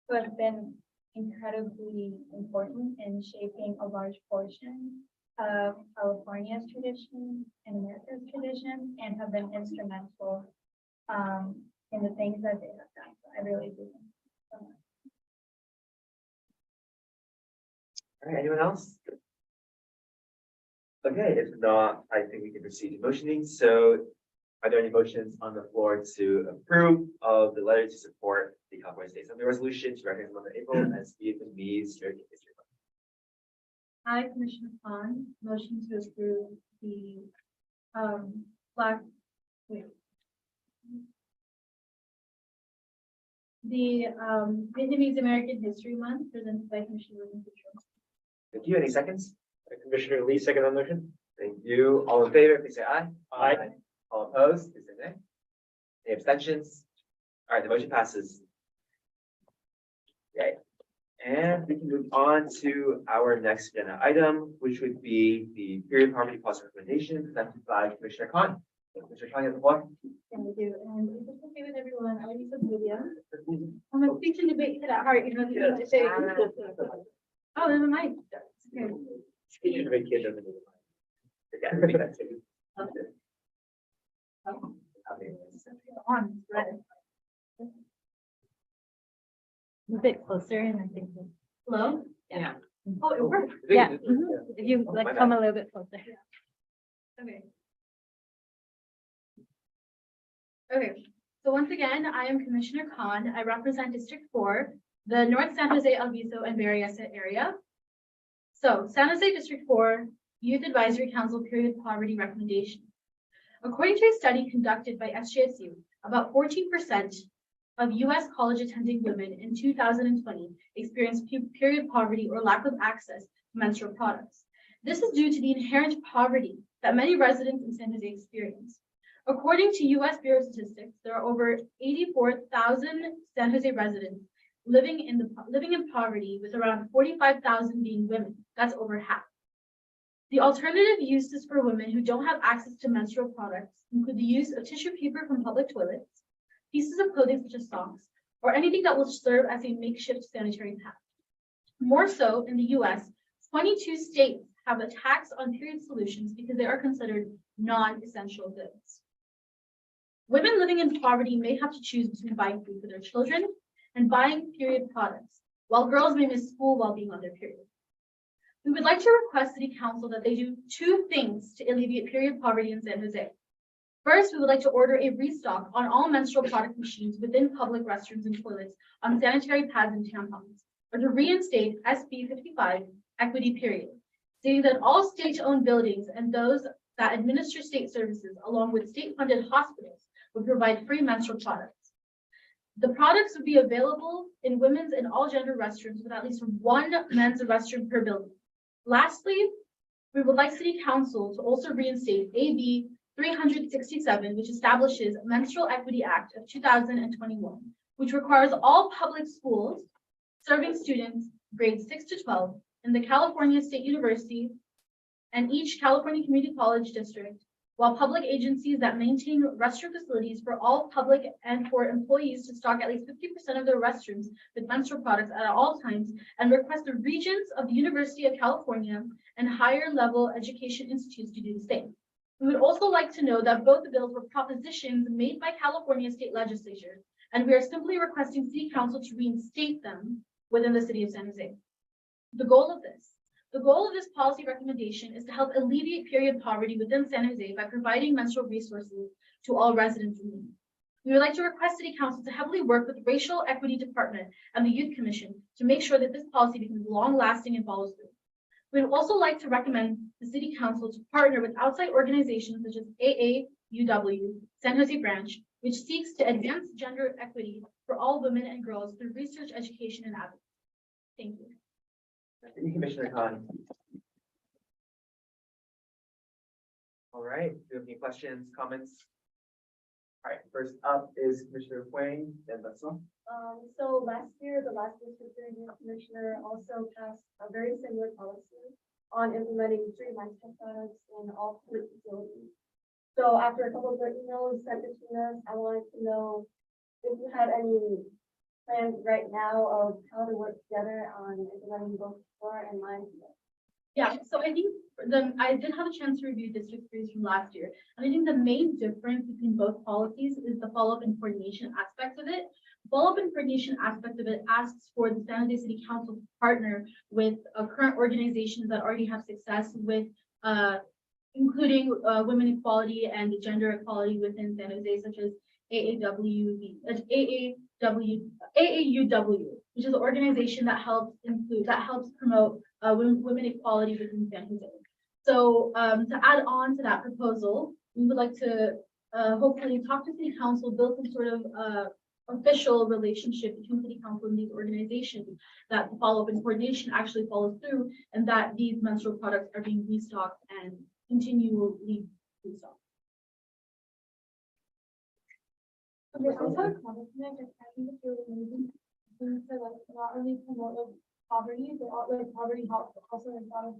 who have been incredibly important in shaping a large portion of California's tradition and America's tradition, and have been instrumental in the things that they have done. So I really do. So much. All right, anyone else? Okay, if not, I think we can proceed to motioning. So are there any motions on the floor to approve of the letter to support the California State Assembly resolution to recognize the month of April as Vietnamese Heritage History Month? I, Commissioner Khan, motion to approve the Black, wait. The Vietnamese American History Month presented by Commissioner William Petro. Thank you. Any seconds? Commissioner Lee, second on the motion. Thank you. All in favor, please say aye. Aye. All opposed, please say nay. Any abstentions? All right, the motion passes. Okay. And we can move on to our next agenda item, which would be the period poverty policy recommendation presented by Commissioner Khan. Commissioner Khan, you have the floor. Thank you, and if it's okay with everyone, I will use a video. I'm a speech and debate kid at heart, you know, you have to say. Oh, never mind. Okay. Speech and debate kid doesn't need a mic. Okay, that's it. On, right. A bit closer and I think. Hello? Yeah. Oh, it worked. Yeah, if you Oh, like my come bad. a little bit closer. Okay. Okay, so once again, I am Commissioner Khan. I represent District 4, the North San Jose, Alviso, and Berryessa area. So San Jose District 4 Youth Advisory Council period poverty recommendation. According to a study conducted by SJSU, about 14% of US college attending women in 2020 experienced period poverty or lack of access to menstrual products. This is due to the inherent poverty that many residents in San Jose experience. According to US Bureau of Statistics, there are over 84,000 San Jose residents living in poverty, with around 45,000 being women. That's over half. The alternative uses for women who don't have access to menstrual products include the use of tissue paper from public toilets, pieces of clothing such as socks, or anything that will serve as a makeshift sanitary pad. More so, in the US, 22 states have a tax on period solutions because they are considered non-essential goods. Women living in poverty may have to choose between buying food for their children and buying period products, while girls may miss school while being on their period. We would like to request City Council that they do two things to alleviate period poverty in San Jose. First, we would like to order a restock on all menstrual product machines within public restrooms and toilets on sanitary pads and tampons, or to reinstate SB 55 equity period, stating that all state-owned buildings and those that administer state services, along with state-funded hospitals, would provide free menstrual products. The products would be available in women's and all gender restrooms with at least one men's restroom per building. Lastly, we would like City Council to also reinstate AB 367, which establishes Menstrual Equity Act of 2021, which requires all public schools serving students grades 6 to 12 in the California State University and each California Community College district, while public agencies that maintain restroom facilities for all public and for employees to stock at least 50% of their restrooms with menstrual products at all times, and request the regents of the University of California and higher level education institutes to do the same. We would also like to know that both the bills were propositions made by California state legislature, and we are simply requesting City Council to reinstate them within the city of San Jose. The goal of this policy recommendation is to help alleviate period poverty within San Jose by providing menstrual resources to all residents in need. We would like to request City Council to heavily work with the Racial Equity Department and the Youth Commission to make sure that this policy becomes long-lasting and follows through. We would also like to recommend the City Council to partner with outside organizations such as AAUW, San Jose Branch, which seeks to advance gender equity for all women and girls through research, education, and advocacy. Thank you. Thank you, Commissioner Khan. All right, do you have any questions, comments? All right, first up is Commissioner Huang, then Vatsal. So last year, the last district review commissioner also passed a very similar policy on implementing free menstrual products in all public facilities. So after a couple of emails sent between us, I wanted to know if you had any plans right now of how to work together on implementing both core and mine. Yeah, so I think I did have a chance to review District 3's from last year. And I think the main difference between both policies is the follow-up and coordination aspect of it. Follow-up and coordination aspect of it asks for the San Jose City Council to partner with current organizations that already have success with including women equality and gender equality within San Jose, such as AAUW, which is an organization that helps promote women equality within San Jose. So to add on to that proposal, we would like to hopefully talk to city council, build some sort of official relationship between city council and these organizations, that the follow-up and coordination actually follows through, and that these menstrual products are being restocked and continually restocked. Okay, I just have a comment, I think it's really amazing. To like not only promote like poverty, but also like poverty help, but also like not.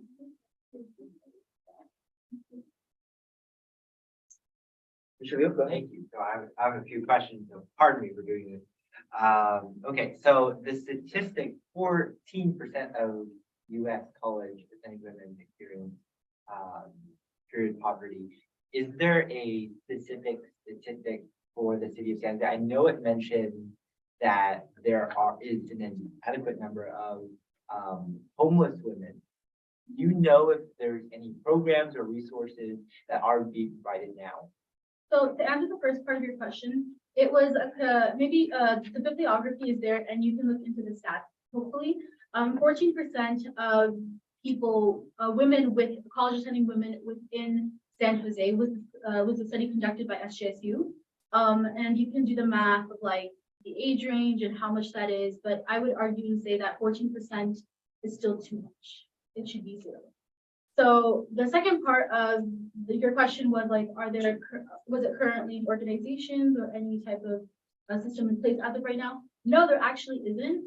Michelle, go ahead. Thank you. So I have a few questions, so pardon me for doing this. Okay, so the statistic, 14% of US college attending women experience period poverty. Is there a specific statistic for the city of San Jose? I know it mentioned that is an inadequate number of homeless women. Do you know if there's any programs or resources that are being provided now? So to answer the first part of your question, it was maybe the bibliography is there and you can look into the stats, hopefully. 14% of people, women with college attending women within San Jose was a study conducted by SJSU. And you can do the math of like the age range and how much that is, but I would argue and say that 14% is still too much. It should be 0. So the second part of your question was like, was it currently organizations or any type of system in place as of right now? No, there actually isn't,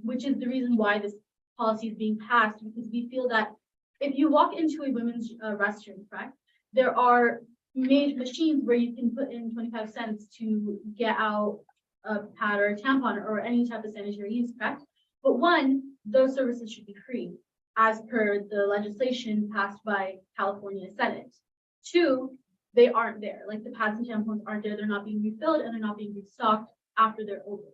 which is the reason why this policy is being passed, because we feel that if you walk into a women's restroom, correct, there are made machines where you can put in 25 cents to get out a pad or a tampon or any type of sanitary use, correct? But one, those services should be free, as per the legislation passed by California Senate. 2, they aren't there. Like the pads and tampons aren't there. They're not being refilled and they're not being restocked after they're over.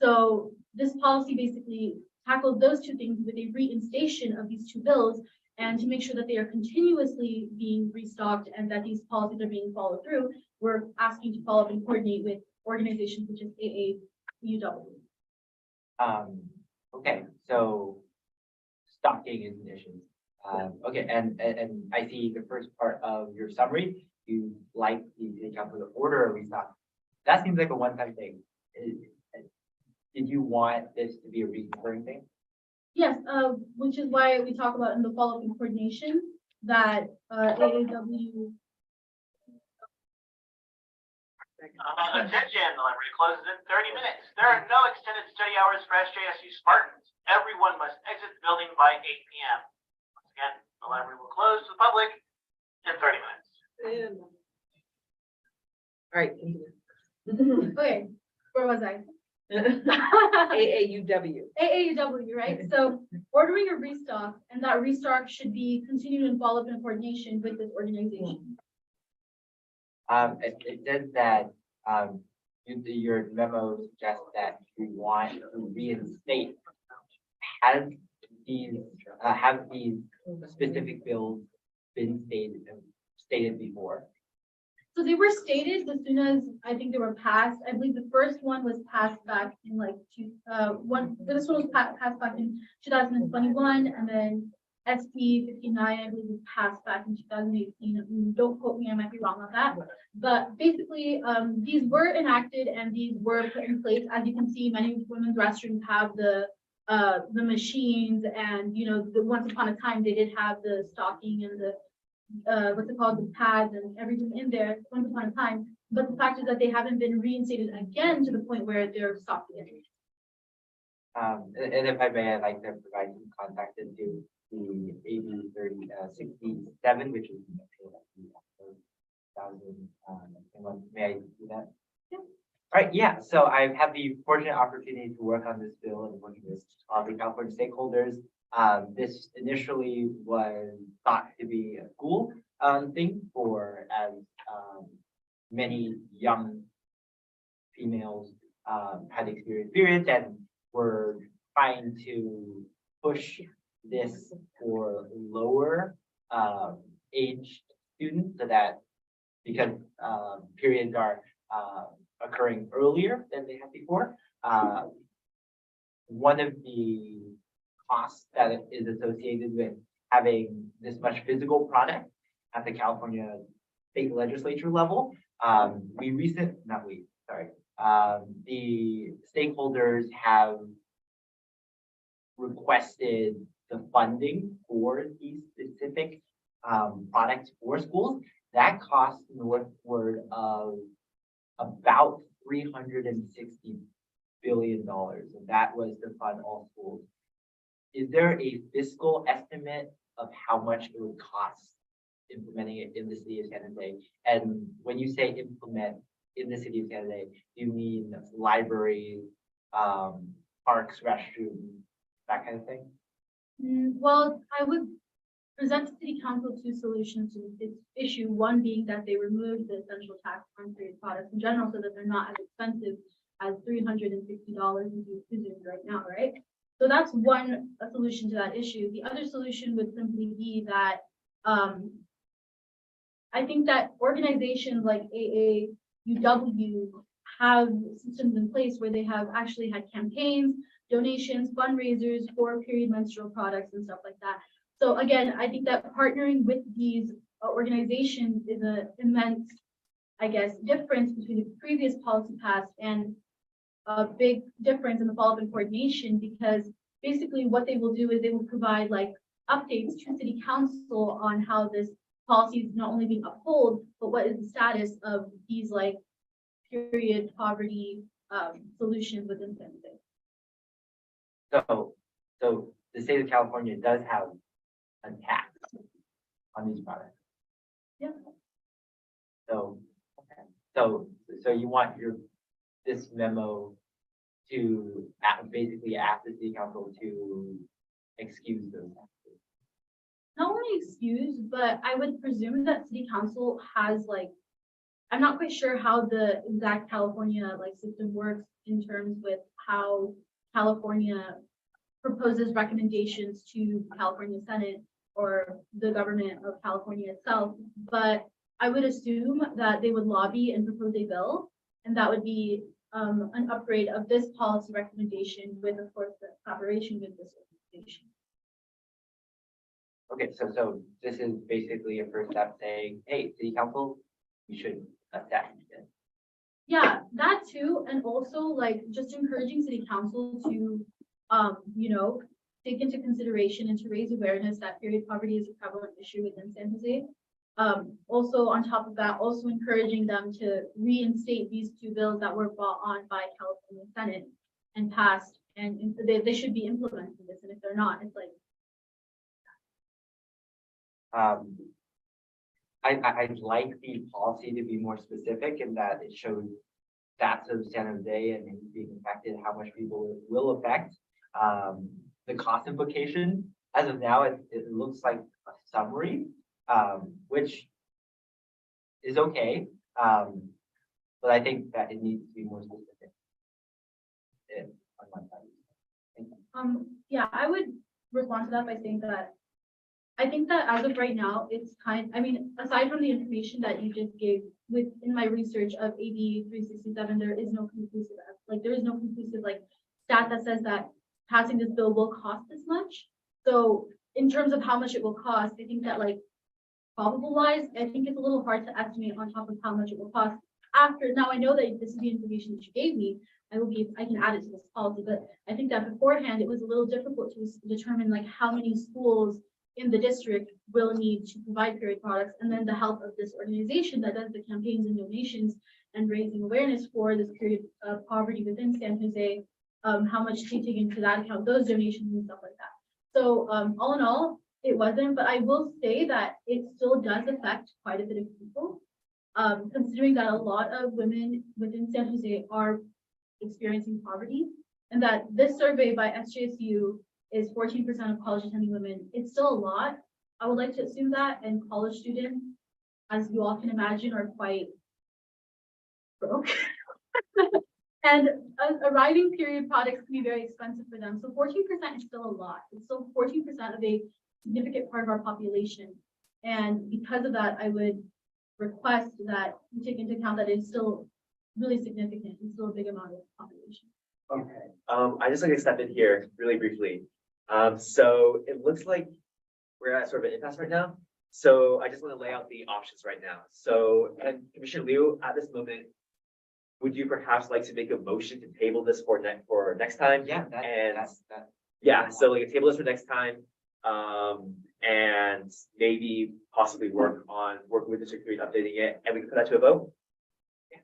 So this policy basically tackled those 2 things with a reinstation of these 2 bills, and to make sure that they are continuously being restocked and that these policies are being followed through, we're asking to follow up and coordinate with organizations such as AAUW. Okay, so stocking is an issue. Okay, and I see the first part of your summary, you like the city council order of restock. That seems like a one-time thing. Did you want this to be a recurring thing? Yes, which is why we talk about in the follow-up and coordination that AAW. Attention, the library closes in 30 minutes. There are no extended study hours for SJSU Spartans. Everyone must exit the building by 8 p.m. Once again, the library will close to the public in 30 minutes. All right. Okay, where was I? AAUW. AAUW, right? So ordering a restock, and that restock should be continued and follow up in coordination with this organization. It says that your memo suggests that you want to reinstate. Have these specific bills been stated before? So they were stated as soon as I think they were passed. I believe the first one was passed back in like this one was passed back in 2021, and then SB 59, I believe, was passed back in 2018. Don't quote me, I might be wrong on that. But basically, these were enacted and these were put in place. As you can see, many women's restrooms have the machines, and once upon a time they did have the stocking and the what's it called, the pads and everything in there once upon a time. But the fact is that they haven't been reinstated again to the point where they're stopped again. And if I may, I'd like to provide some contact into the AB 3067, which is may I do that? Yeah. All right, yeah. So I've had the fortunate opportunity to work on this bill and working with the California stakeholders. This initially was thought to be a school thing for as many young females had experienced periods, and we're trying to push this for lower aged students, so that because periods are occurring earlier than they have before. One of the costs that is associated with having this much physical product at the California state legislature level. The stakeholders have requested the funding for these specific products for schools. That costs northward of about $360 billion, and that was to fund all schools. Is there a fiscal estimate of how much it would cost implementing it in the city of San Jose? And when you say implement in the city of San Jose, do you mean libraries, parks, restrooms, that kind of thing? Well, I would present to city council two solutions to this issue. One being that they remove the essential tax on period products in general so that they're not as expensive as $360 right now, right? So that's one solution to that issue. The other solution would simply be that I think that organizations like AAUW have systems in place where they have actually had campaigns, donations, fundraisers for period menstrual products and stuff like that. So again, I think that partnering with these organizations is an immense, I guess, difference between the previous policy passed and a big difference in the follow-up and coordination, because basically what they will do is they will provide like updates to city council on how this policy is not only being upheld, but what is the status of these like period poverty solutions within San Jose. So the state of California does have a tax on these products. Yeah. So you want this memo to basically ask the city council to excuse those taxes. Not only excused, but I would presume that city council has like, I'm not quite sure how the exact California like system works in terms with how California proposes recommendations to California Senate or the government of California itself, but I would assume that they would lobby and propose a bill, and that would be an upgrade of this policy recommendation with, of course, the collaboration with this organization. Okay, so this is basically a first step saying, hey, city council, you should assess this. Yeah, that too, and also like just encouraging city council to, you know, take into consideration and to raise awareness that period poverty is a prevalent issue within San Jose. Also on top of that, also encouraging them to reinstate these two bills that were brought on by California Senate and passed, and they should be implementing this, and if they're not, it's like. I'd like the policy to be more specific in that it shows stats of San Jose and who's being affected, how much people it will affect, the cost implication. As of now, it looks like a summary, which is okay, but I think that it needs to be more specific. On one side. Yeah, I would respond to that by saying that I think that as of right now, it's I mean, aside from the information that you just gave in my research of AB 367, there is no conclusive, like stat that says that passing this bill will cost this much. So in terms of how much it will cost, I think that like probable wise, I think it's a little hard to estimate on top of how much it will cost after. Now I know that this is the information that you gave me. I can add it to this policy, but I think that beforehand it was a little difficult to determine like how many schools in the district will need to provide period products, and then the help of this organization that does the campaigns and donations and raising awareness for this period of poverty within San Jose, how much they take into that account, those donations and stuff like that. So all in all, it wasn't, but I will say that it still does affect quite a bit of people, considering that a lot of women within San Jose are experiencing poverty, and that this survey by SJSU is 14% of college attending women. It's still a lot. I would like to assume that, and college students, as you all can imagine, are quite broke. And arriving period products can be very expensive for them. So 14% is still a lot. It's still 14% of a significant part of our population. And because of that, I would request that you take into account that it's still really significant. It's still a big amount of population. Okay. I just like to step in here really briefly. So it looks like we're at sort of an impasse right now. So I just want to lay out the options right now. So, and Commissioner Liu, at this moment, would you perhaps like to make a motion to table this for next time? Yeah, And- that. Yeah, so like a table this for next time, and maybe possibly work with District 3 updating it, and we can put that to a vote? Yeah.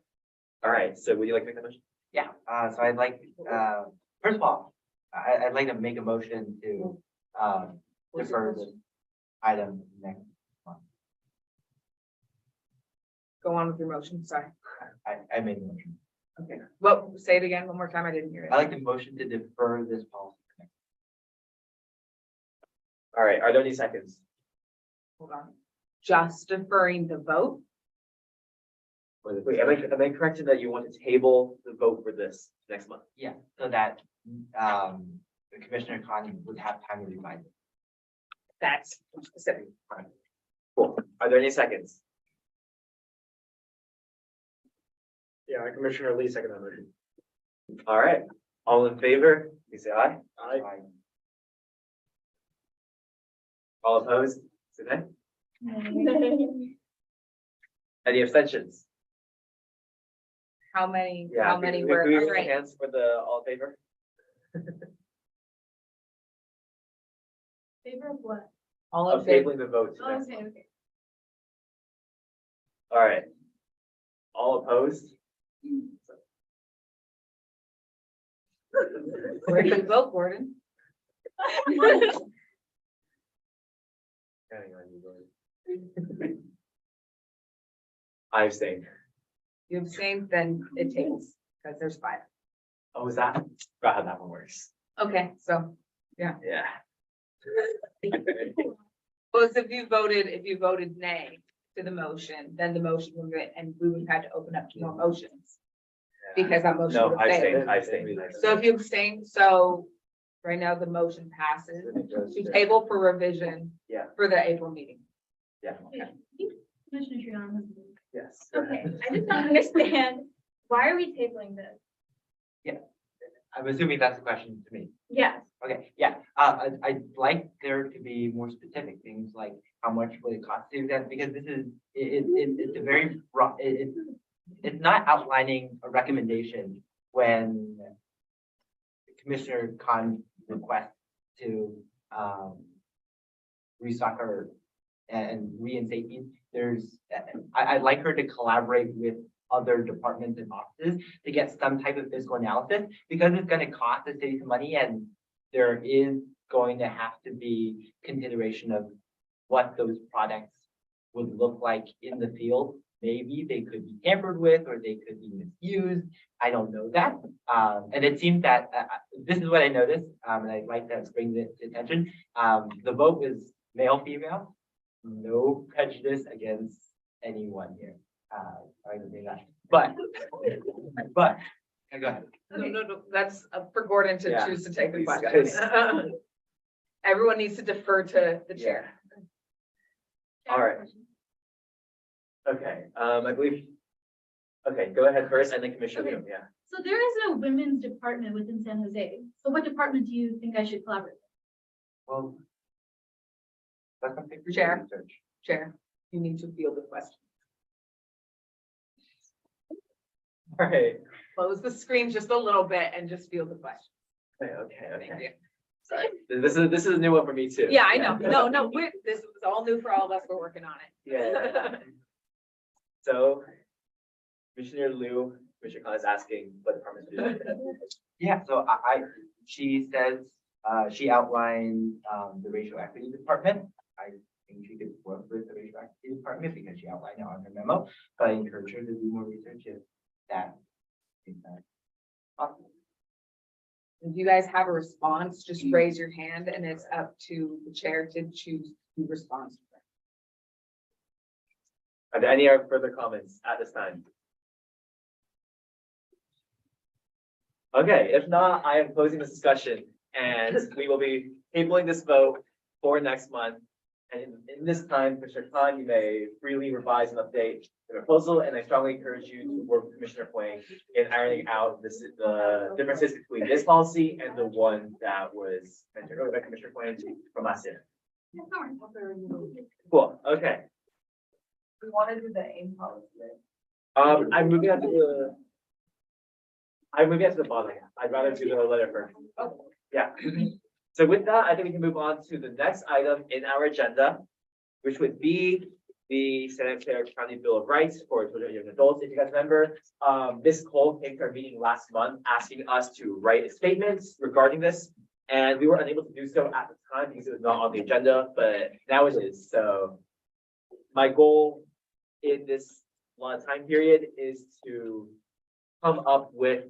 All right, so would you like to make that motion? Yeah, so I'd like, first of all, I'd like to make a motion to, defer the item next month. Go on with your motion, sorry. I made a motion. Okay, well, say it again one more time, I didn't hear I'd it. like the motion to defer this policy. All right, are there any seconds? Hold on. Just deferring the vote? Wait, am I correct in that you want to table the vote for this next month? Yeah, so that, the Commissioner Khan would have time to revise it. That's specific. Cool. Are there any seconds? Yeah, Commissioner Lee, second that motion. All right, all in favor, please say aye. Aye. All opposed, say nay. Any abstentions? How many, Yeah. how many can were, we raise right, hands for the all in favor? Favor of what? all Of in favor? tabling the vote. to Oh, next okay, month. okay. All right. All opposed? Where do you vote, Gordon? Counting on you, Gordon. I abstain. You abstain, then it tables, because there's 5. Oh, is that? Forgot how that one works. Okay, so, Yeah. well, if you voted nay to the motion, then the motion would be, and we would have had to open up to more motions. Because that motion No, would I have failed. abstain. So if you abstain, so right now the motion passes to table for revision. Yeah. For the April meeting. Yeah, Commissioner Triana. yes. Okay, I just don't understand, why are we tabling this? I'm assuming that's a question to me. Yes, Okay, yeah, I'd like there to be more specific things like how much would it cost to extend, because this is, it's a very, it's not outlining a recommendation when Commissioner Khan requests to, restock her and reinstate me. I'd like her to collaborate with other departments and offices to get some type of fiscal analysis, because it's gonna cost the city some money, and there is going to have to be consideration of what those products would look like in the field. Maybe they could be tampered with, or they could be misused. I don't know that. And it seems that, this is what I noticed, and I'd like to bring this to attention. The vote was male, female, no prejudice against anyone here. I can say that, but, go ahead. No, that's for Gordon to Yeah. choose to take the These question. Everyone needs to defer to the chair. All right. Okay, I believe. Okay, go ahead first and then Commissioner Liu, yeah. So there is a women's department within San Jose. So what department do you think I should collaborate with? Well. That's something for Chair. research. Chair, you need to field the question. All right, Close the screen just a little bit and just field the question. okay. Thank you. Sorry, this is a new one for me too. Yeah, I know. No, this is all new for all of us. We're working on it. Yeah. So, Commissioner Liu, Commissioner Khan is asking what department to do. Yeah, so she says, she outlined, the racial equity department. I think she could work with the racial equity department because she outlined it on her memo, but I encourage her to do more research if that. Is that possible. If you guys have a response, just raise your hand and it's up to the chair to choose who responds. Are there any other further comments at this time? Okay, if not, I am closing this discussion and we will be tabling this vote for next month. And in this time, Commissioner Khan, you may freely revise and update the proposal, and I strongly encourage you to work with Commissioner Huang in ironing out the differences between this policy and the one that was mentioned earlier by Commissioner Huang from last year. Cool, okay. We want to do the AIM policy. I'm moving on to the bottom. I'd rather do the letter first. Yeah. So with that, I think we can move on to the next item in our agenda, which would be the Santa Clara County Bill of Rights for children and young adults. If you guys remember, Ms. Cole came to our meeting last month asking us to write a statement regarding this. And we were unable to do so at the time because it was not on the agenda, but now it is. So my goal in this time period is to come up with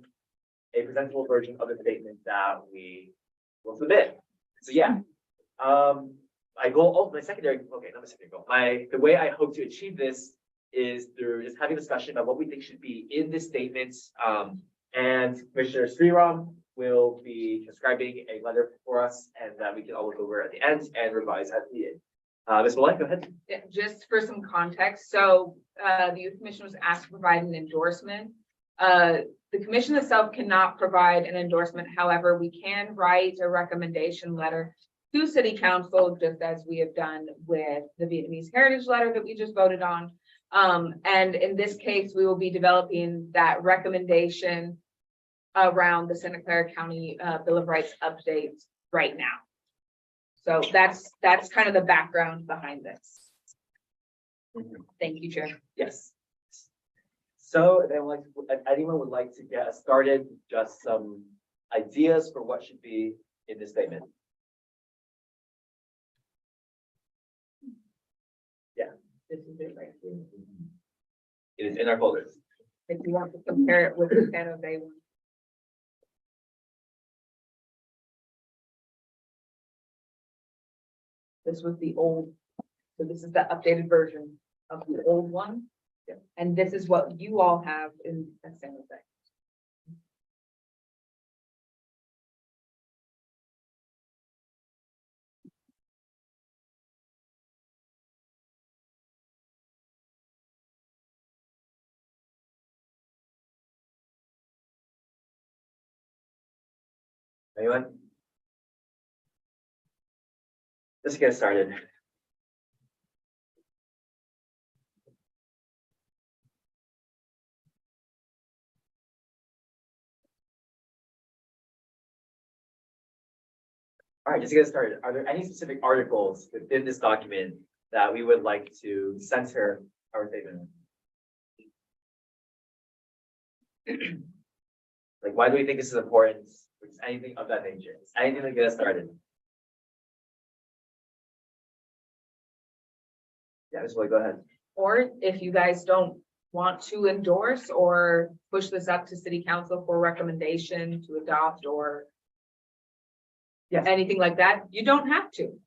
a presentable version of the statement that we will submit. So yeah, my goal, my secondary, okay, not my secondary goal. The way I hope to achieve this is through just having a discussion about what we think should be in this statement. And Commissioner Sriram will be transcribing a letter for us and that we can all look over at the end and revise as needed. Ms. Malek, go ahead. Yeah, just for some context, so the Youth Commission was asked to provide an endorsement. The commission itself cannot provide an endorsement. However, we can write a recommendation letter to City Council, just as we have done with the Vietnamese Heritage Letter that we just voted on. And in this case, we will be developing that recommendation around the Santa Clara County Bill of Rights update right now. So that's kind of the background behind this. Thank you, Chair. Yes. So if anyone would like to get us started, just some ideas for what should be in this statement. Yeah. This is it right here. It is in our folders. If you want to compare it with the San Jose one. This was the old, so this is the updated version of the old one. Yeah. And this is what you all have in San Jose. Anyone? Let's get started. All right, just to get started, are there any specific articles within this document that we would like to center our statement? Like, why do we think this is important? Or just anything of that nature? Anything to get us started? Yeah, Ms. Lloyd, go ahead. Or if you guys don't want to endorse or push this up to City Council for recommendation to adopt or anything like that, you don't have to.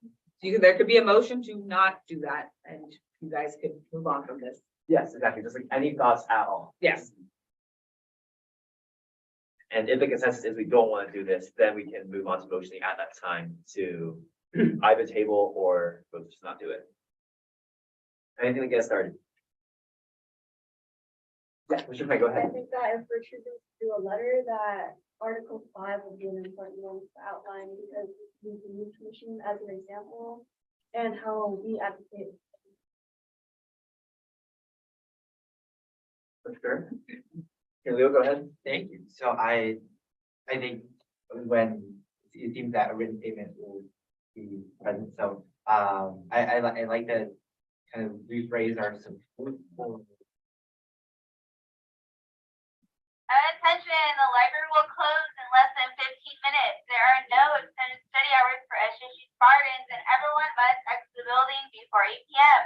There could be a motion to not do that and you guys could move on from this. Yes, exactly. Just like any thoughts at all. Yes. And if the consensus is we don't want to do this, then we can move on to motioning at that time to either table or just not do it. Anything to get started? Yeah, Mr. Frank, go I ahead. think that if we're choosing to do a letter, that Article 5 would be an important one to outline because we use the Youth Commission as an example and how we advocate. For sure. Okay, Leo, go ahead. Thank you. So I think when it seems that a written statement will be present, so I like to kind of rephrase our support for. Attention, the library will close in less than 15 minutes. There are no extended study hours for SJC Spartans and everyone must exit the building before 8 p.m.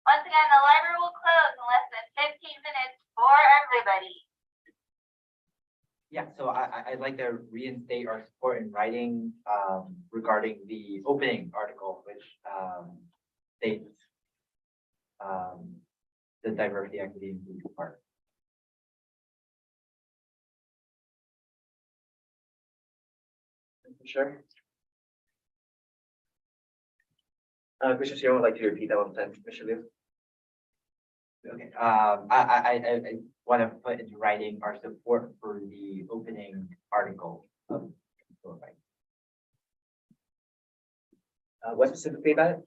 Once again, the library will close in less than 15 minutes for everybody. Yeah, so I'd like to reinstate our support in writing regarding the opening article, which states the diversity, equity, and inclusion part. For sure. Commissioner Sierra would like to repeat that one time, Commissioner Leo. Okay, I want to put into writing our support for the opening article of the bill of rights. What specifically about it?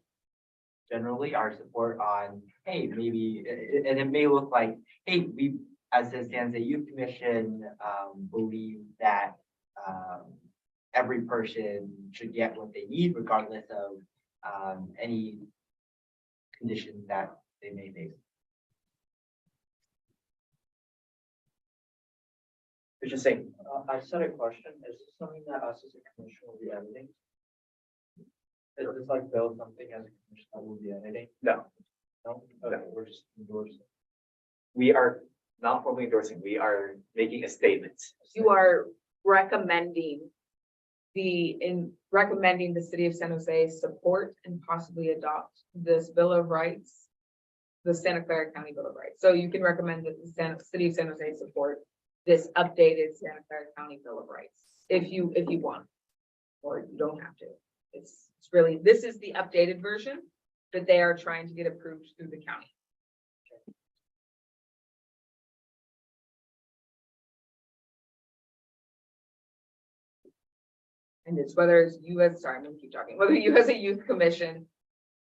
Generally, our support on, hey, maybe, and it may look like, hey, we, as the San Jose Youth Commission, believe that, every person should get what they need regardless of, any condition that they may face. It's just saying, I just had a question. Is this something that us as a commission will be editing? Is this like Bill something as a commission that will be editing? no, No? Okay, we're just endorsing. we are not formally endorsing, we are making a statement. You are recommending recommending the city of San Jose support and possibly adopt this Bill of Rights, the Santa Clara County Bill of Rights. So you can recommend that the city of San Jose support this updated Santa Clara County Bill of Rights, if you want, or you don't have to. It's really, this is the updated version that they are trying to get approved through the county. And it's whether it's you as, sorry, I'm gonna keep talking, whether you as a youth commission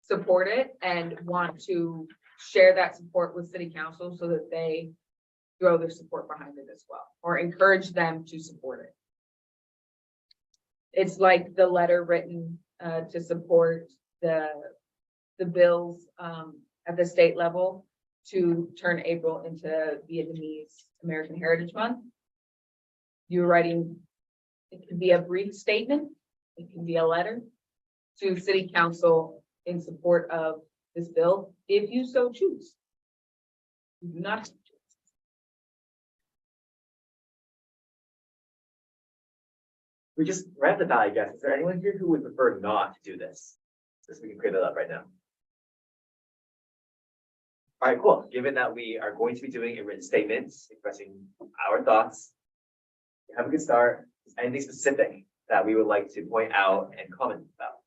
support it and want to share that support with city council so that they throw their support behind it as well, or encourage them to support it. It's like the letter written to support the bills at the state level to turn April into Vietnamese American Heritage Month. You're writing, it can be a brief statement, it can be a letter to city council in support of this bill, if you so choose. You do not. We just read the bat, I guess. Is there anyone here who would prefer not to do this? Just so we can clear that up right now. All right, cool. Given that we are going to be doing a written statement expressing our thoughts, have a good start. Is there anything specific that we would like to point out and comment about?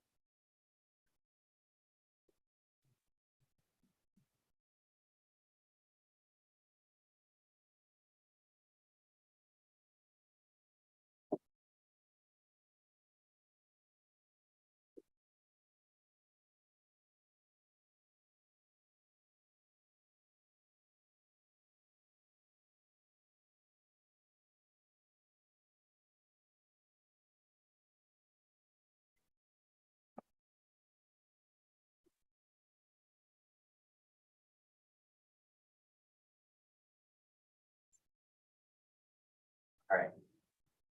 All right.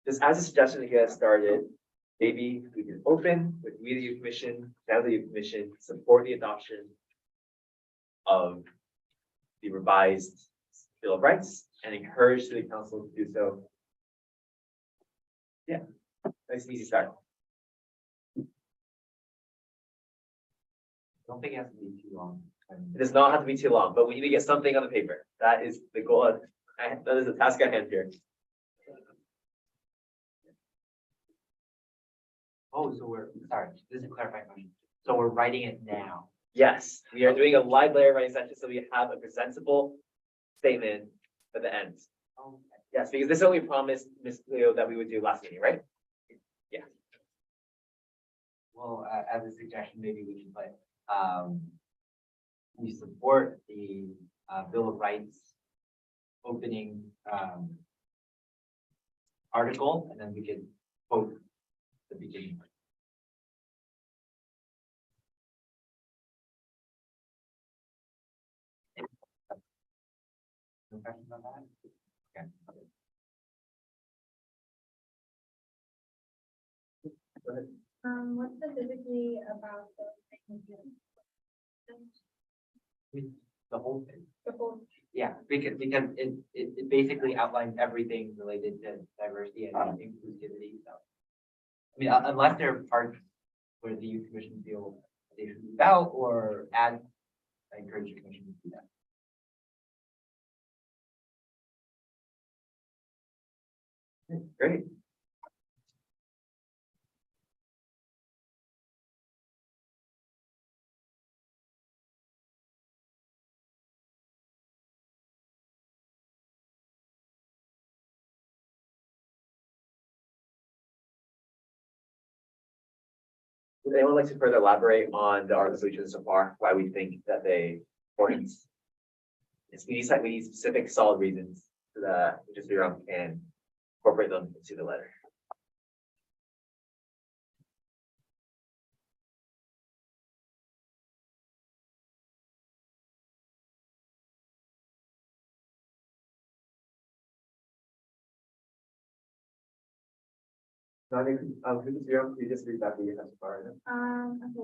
Just as a suggestion to get us started, maybe we can open with we the Youth Commission, now the Youth Commission, support the adoption of the revised Bill of Rights and encourage city council to do so. Yeah, nice and easy start. I don't think it has to be too long. It does not have to be too long, but we need to get something on the paper. That is the goal. That is the task at hand here. Oh, so sorry, this is a clarifying question. So we're writing it now. Yes, we are doing a live layer writing session, so we have a presentable statement at the end. Okay. Yes, because this is what we promised Ms. Leo that we would do last meeting, right? Well, as a suggestion, maybe we can put, we support the, Bill of Rights opening, article, and then we could quote the beginning. No questions on that? Okay. What's specifically about the The whole thing. the whole, Yeah, because it basically outlines everything related to diversity and inclusivity, so. I mean, unless there are parts where the youth commission feel they should leave out or add, I encourage the commission to do that. Great. Would anyone like to further elaborate on the articles we chose so far, why we think that they important? It's we need specific solid reasons so that we just can incorporate them into the letter. Could you just read that we have so far? Okay,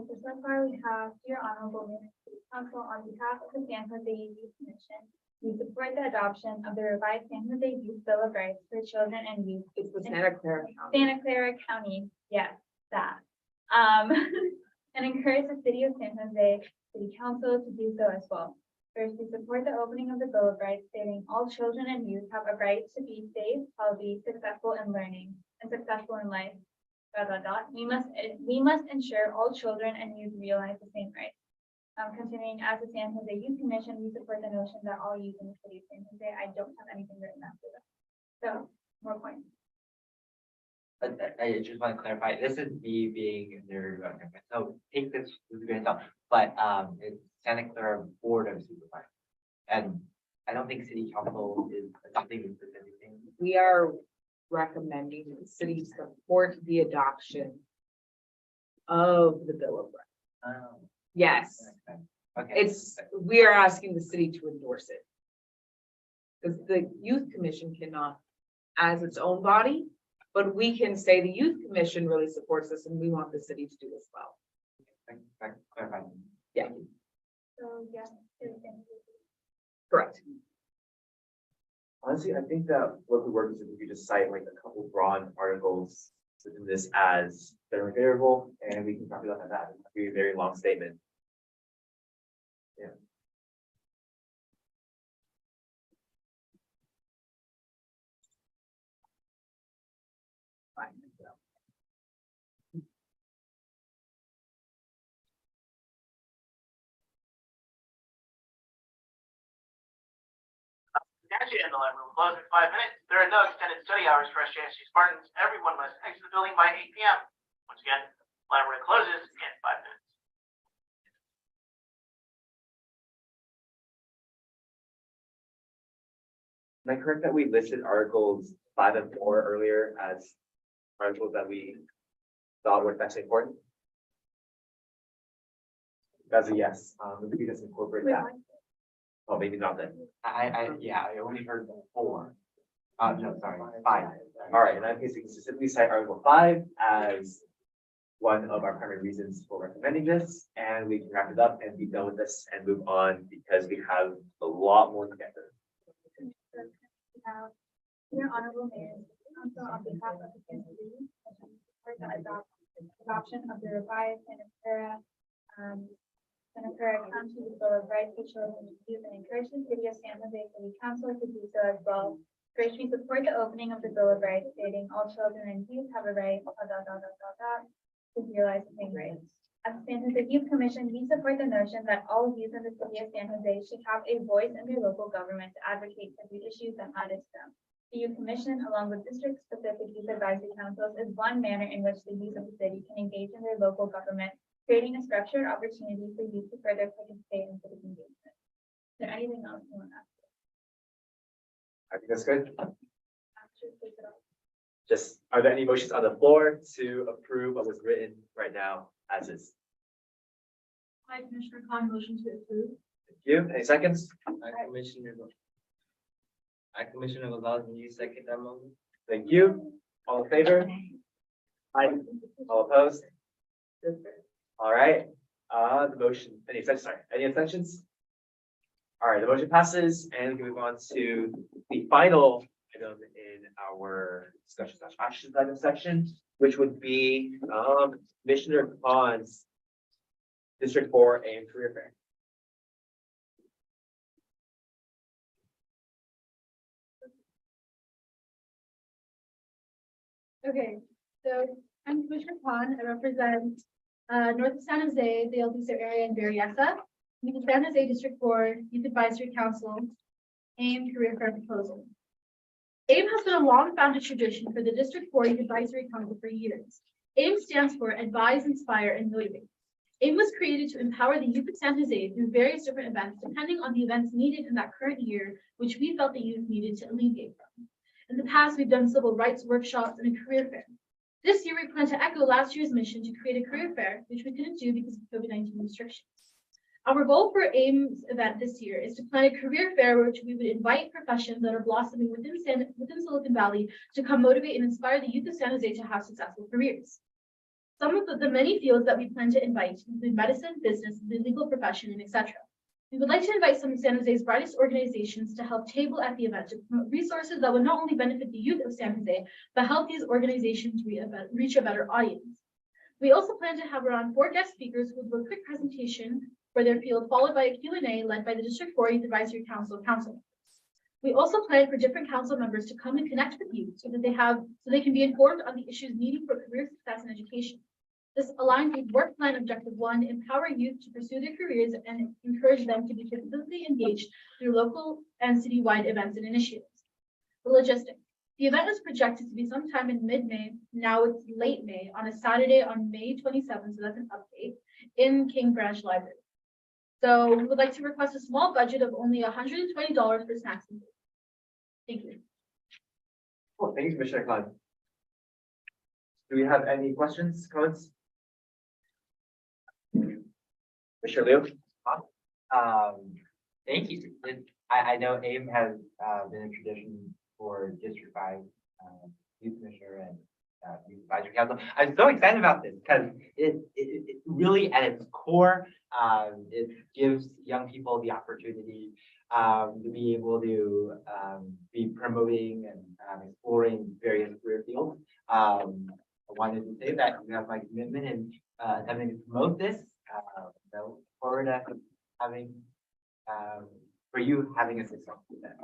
so far we have, dear Honorable Mayor, City Council, on behalf of the San Jose Youth Commission, we support the adoption of the revised San Jose Youth Bill of Rights for children and youth. It's the Santa Clara County. Santa Clara County, yes, that. And encourage the city of San Jose City Council to do so as well. First, we support the opening of the Bill of Rights, stating all children and youth have a right to be safe, healthy, successful in learning, and successful in life. ... We must ensure all children and youth realize the same rights. Continuing, as the San Jose Youth Commission, we support the notion that all youth in the city of San Jose, I don't have anything written after that. So, more points. I just want to clarify, this is me being there, so take this with a grain of salt, but it's Santa Clara Board of Supervisors. And I don't think city council is adopting this specific thing. We are recommending the city support the adoption of the Bill of Rights. Oh, Yes, okay. we are asking the city to endorse it. Because the youth commission cannot, as its own body, but we can say the youth commission really supports this and we want the city to do as well. Thank you for clarifying. Yeah. So, yes. Correct. Honestly, I think that what would work is if we could just cite like a couple broad articles within this as generally favorable, and we can talk about that. It might be a very long statement. Yeah. Fine. Actually, and the library will close in 5 minutes. There are no extended study hours for SJSU Spartans. Everyone must exit the building by 8 p.m. Once again, library closes in 5 minutes. Am I correct that we listed articles 5 and 4 earlier as articles that we thought were especially important? That's a yes. Maybe we just incorporate that. Oh, maybe not then. Yeah, I only heard 4. No, sorry, 5. All right, in that case, we can specifically cite Article 5 as one of our primary reasons for recommending this, and we can wrap it up and be done with this and move on because we have a lot more to get through. Now, dear Honorable Mayor, Council, on behalf of the San Jose Youth Commission, support the adoption of the revised Santa Clara County Bill of Rights for Children and Youth, and encourage the city of San Jose City Council to do so as well. First, we support the opening of the Bill of Rights, stating all children and youth have a right to realize the same rights. As the San Jose Youth Commission, we support the notion that all youth in the city of San Jose should have a voice in their local government to advocate for the issues that matter to them. The Youth Commission, along with district-specific youth advisory councils, is one manner in which the youth of the city can engage in their local government, creating a structured opportunity for youth to further participate in civic engagement. Is there anything else you want to ask? I think that's good. Take it off. Just, are there any motions on the floor to approve what was written right now as is? Hi, Commissioner Khan, motion to approve. Thank you. Any seconds? Commissioner Gonzalez, you second that motion? Thank you. All in favor? Aye. All opposed? All right, the motion, any abstentions? All right, the motion passes and we can move on to the final item in our discussion/action item section, which would be, Commissioner Khan's District 4 and Career Fair. Okay, so I'm Commissioner Khan. I represent North of San Jose, the El Viso area, and Berryessa. The San Jose District 4 Youth Advisory Council AIM Career Fair proposal. AIM has been a long-founded tradition for the District 4 Youth Advisory Council for years. AIM stands for Advise, Inspire, and Motivate. AIM was created to empower the youth of San Jose through various different events, depending on the events needed in that current year, which we felt the youth needed to alleviate from. In the past, we've done civil rights workshops and a career fair. This year, we plan to echo last year's mission to create a career fair, which we couldn't do because of COVID-19 restrictions. Our goal for AIM's event this year is to plan a career fair which we would invite professions that are blossoming within Silicon Valley to come motivate and inspire the youth of San Jose to have successful careers. Some of the many fields that we plan to invite include medicine, business, the legal profession, and etc. We would like to invite some of San Jose's brightest organizations to help table at the event to promote resources that would not only benefit the youth of San Jose, but help these organizations reach a better audience. We also plan to have around 4 guest speakers who will do a quick presentation for their field, followed by a Q&A led by the District 4 Youth Advisory Council council. We also plan for different council members to come and connect with youth so that they can be informed on the issues needing for career success and education. This aligns with Work Plan Objective 1, empower youth to pursue their careers and encourage them to be physically engaged through local and citywide events and initiatives. The logistics. The event is projected to be sometime in mid-May. Now it's late May on a Saturday on May 27th, so that's an update, in King Branch Library. So we would like to request a small budget of only $120 for snacks and food. Thank you. Cool, thank you, Commissioner Khan. Do we have any questions, comments? Commissioner Liu? Thank you. I know AIM has been a tradition for District 5 Youth Commissioner and Youth Advisory Council. I'm so excited about this because it really at its core, it gives young people the opportunity to be able to be promoting and exploring various career fields. I wanted to say that you have my commitment in attempting to promote this. So look forward to having for you having a successful event.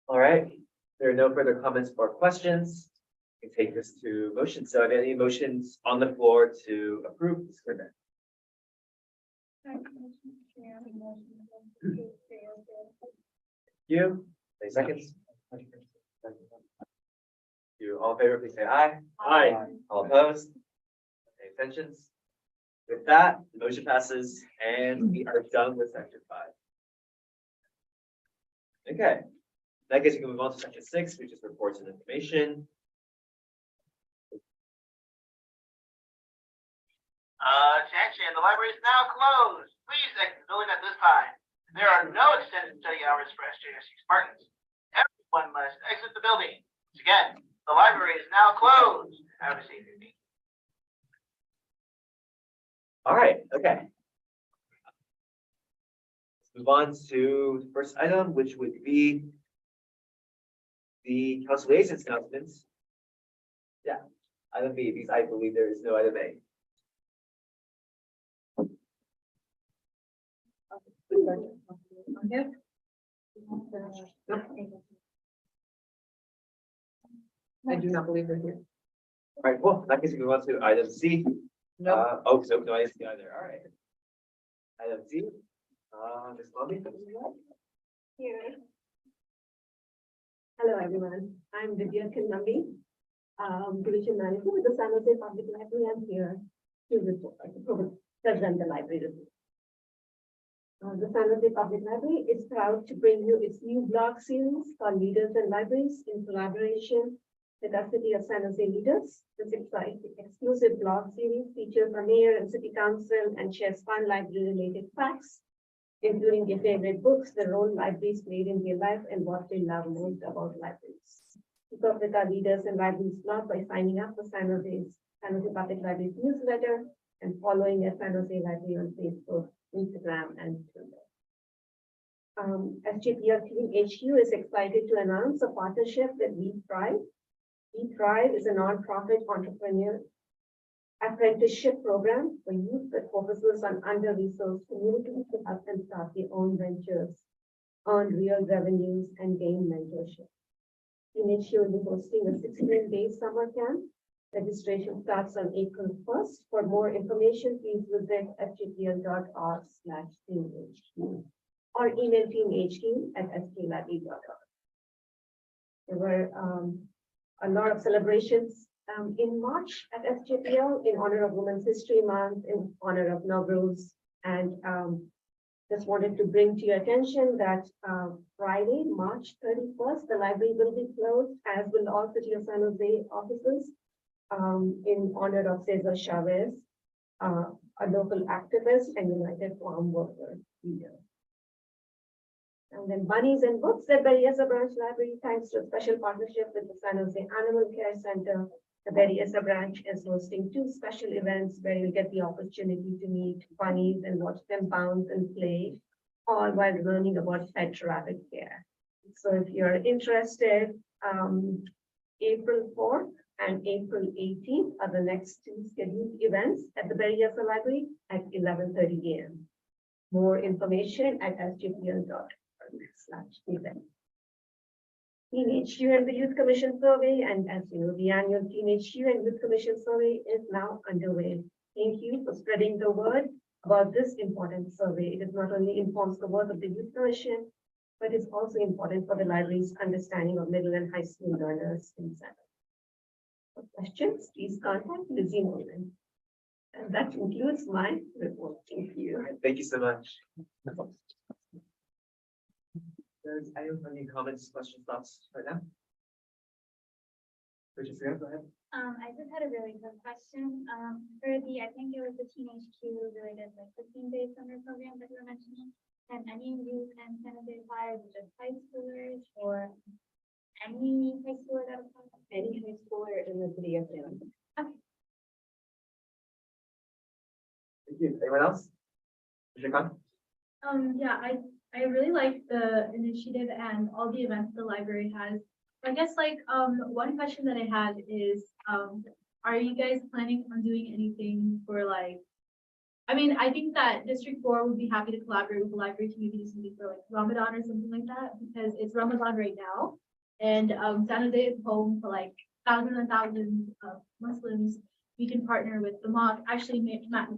All right, there are no further comments or questions. We can take this to motion. So are there any motions on the floor to approve this agreement? You, any seconds? You all in favor, please say aye. Aye. All opposed? Any abstentions? With that, the motion passes and we are done with section 5. Okay, in that case, we can move on to section 6, which is reports and information. Attention, the library is now closed. Please exit the building at this time. There are no extended study hours for SJSU Spartans. Everyone must exit the building. Once again, the library is now closed. Have a safe evening. All right, okay. Let's move on to the first item, which would be the council liaisons announcements. Yeah, item B, because I believe there is no item A. I do not believe they're here. All right, well, in that case, we move on to item C. No. Oh, so no, I didn't see either. All right. Item C. Ms. Columbia. Here. Hello, everyone. I'm Vidya Kinnambi, Division Manager with the San Jose Public Library. I'm here to present the library report. The San Jose Public Library is proud to bring you its new blog series called Leaders and Libraries in collaboration with the City of San Jose Leaders. This exciting exclusive blog series features the mayor and city council and shares fun library-related facts, including their favorite books, the role libraries played in their life, and what they love most about libraries. Keep up with our Leaders and Libraries blog by signing up for San Jose Public Library's newsletter and following at San Jose Library on Facebook, Instagram, and Twitter. SJPL Team HQ is excited to announce a partnership with We Thrive. We Thrive is a nonprofit entrepreneur apprenticeship program for youth that focuses on under-resourced communities to help them start their own ventures, earn real revenues, and gain mentorship. Team HQ will be hosting a 16-day summer camp. Registration starts on April 1st. For more information, please visit fjpl.org/teamhq. or email teamhq@stlibrary.org. There were a lot of celebrations in March at SJPL in honor of Women's History Month, in honor of Nowruz, and just wanted to bring to your attention that Friday, March 31st, the library will be closed, as will all City of San Jose offices, in honor of Cesar Chavez, a local activist and United Farm Worker leader. And then Bunnies and Books at Berryessa Branch Library, thanks to a special partnership with the San Jose Animal Care Center. The Berryessa branch is hosting 2 special events where you'll get the opportunity to meet bunnies and watch them bounce and play, all while learning about pet rabbit care. So if you're interested, April 4th and April 18th are the next 2 scheduled events at the Berryessa Library at 11:30 a.m. More information at sjpl.org/event. Teenage Youth and the Youth Commission survey, and as you know, the annual Teenage Youth and Youth Commission survey is now underway. Thank you for spreading the word about this important survey. It not only informs the work of the Youth Commission, but it's also important for the library's understanding of middle and high school learners in San Jose. For questions, please contact Lizzie Nolan. And that concludes my report. Thank you. Thank you so much. Does anyone have any comments, questions, thoughts right now? Richard, go ahead. I just had a really quick question. For the, I think it was the Teenage Q related, like 15-day summer program that you were mentioning. And any youth and San Jose Flyers, just high schoolers or any high schooler that was on? Any high schooler in the city of San Jose. Thank you. Anyone else? Mr. Khan? Yeah, I really like the initiative and all the events the library has. I guess one question that I had is, are you guys planning on doing anything for I mean, I think that District 4 would be happy to collaborate with the library to maybe do something for Ramadan or something like that, because it's Ramadan right now. And San Jose is home for thousands and thousands of Muslims. We can partner with the mosque. Actually, Mayor Matt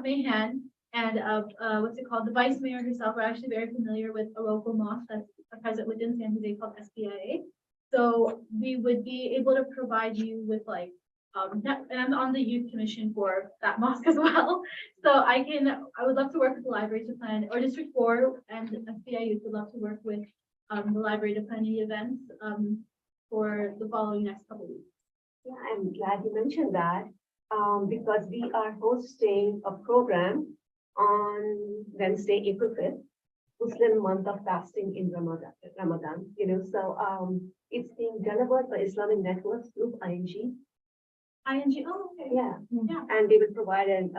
Mahan and the Vice Mayor herself are actually very familiar with a local mosque that's present within San Jose called SPIA. So we would be able to provide you with and I'm on the youth commission for that mosque as well. So I would love to work with the library to plan, or District 4 and SPIA youth would love to work with the library to plan the events for the following next couple of weeks. Yeah, I'm glad you mentioned that, because we are hosting a program on Wednesday, April 5th, Muslim month of fasting in Ramadan, so it's being delivered by Islamic Networks Group, ING. ING, oh, okay. Yeah, Yeah. and they will provide an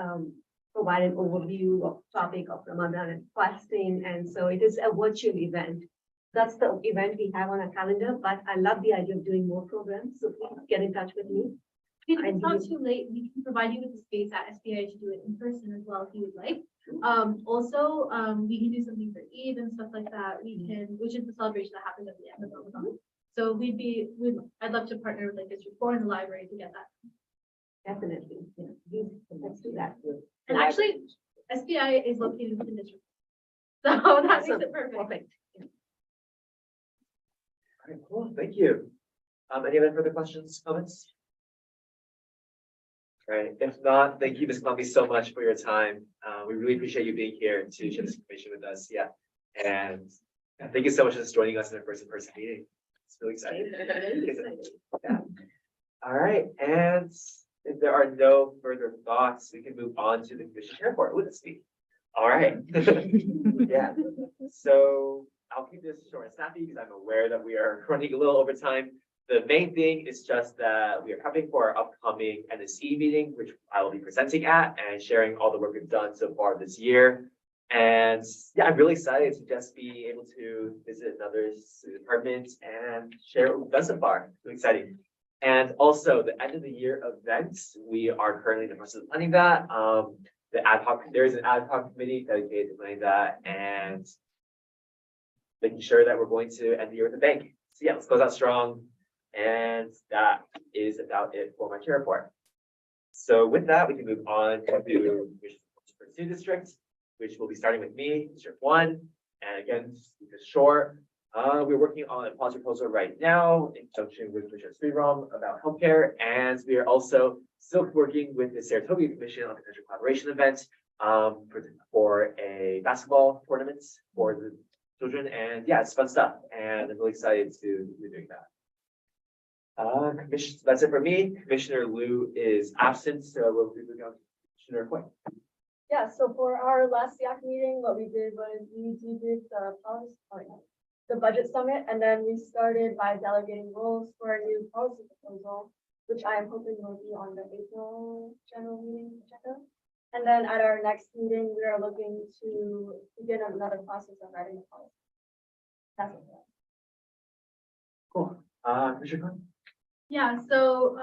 overview of topic of Ramadan and fasting, and so it is a virtual event. That's the event we have on our calendar, but I love the idea of doing more programs, so please get in touch with me. If it's not too late, we can provide you with the space at SPI to do it in person as well if you would like. Also, we can do something for Eid and stuff like that. We can, which is the celebration that happens at the end of Ramadan. So I'd love to partner with District 4 and the library to get that. Definitely, yeah. Let's do that. And actually, SPI is located within District. So that makes Awesome. it perfect. Perfect. All right, cool. Thank you. Any other further questions, comments? All right. If not, thank you, Ms. Columbia, so much for your time. We really appreciate you being here to share this information with us. Yeah. And thank you so much for just joining us in our first in-person meeting. It's really exciting. Yeah. All right. And if there are no further thoughts, we can move on to the commission report. With speak. All right. Yeah. So I'll keep this short and snappy because I'm aware that we are running a little over time. The main thing is just that we are prepping for our upcoming NSE meeting, which I will be presenting at and sharing all the work we've done so far this year. And yeah, I'm really excited to just be able to visit another department and share what we've done so far. Really exciting. And also the end of the year events, we are currently in the process of planning that. There is an ad hoc committee dedicated to planning that and making sure that we're going to end the year with a bang. So yeah, let's close out strong. And that is about it for my chair report. So with that, we can move on to District. which will be starting with me, District 1. And again, just to keep it short, we're working on a policy proposal right now in conjunction with Commissioner Sriram about healthcare. And we are also still working with the Saratoga Commission on potential collaboration event for a basketball tournament for the children. And yeah, it's fun stuff. And I'm really excited to be doing that. That's it for me. Commissioner Liu is absent, so we'll be moving on to Commissioner Coy. Yeah, so for our last SEAC meeting, what we did was we debriefed the budget summit, and then we started by delegating roles for a new policy proposal, which I am hoping will be on the April general meeting agenda. And then at our next meeting, we are looking to begin another process of writing a policy. That's it. Cool. Commissioner Coy? Yeah, so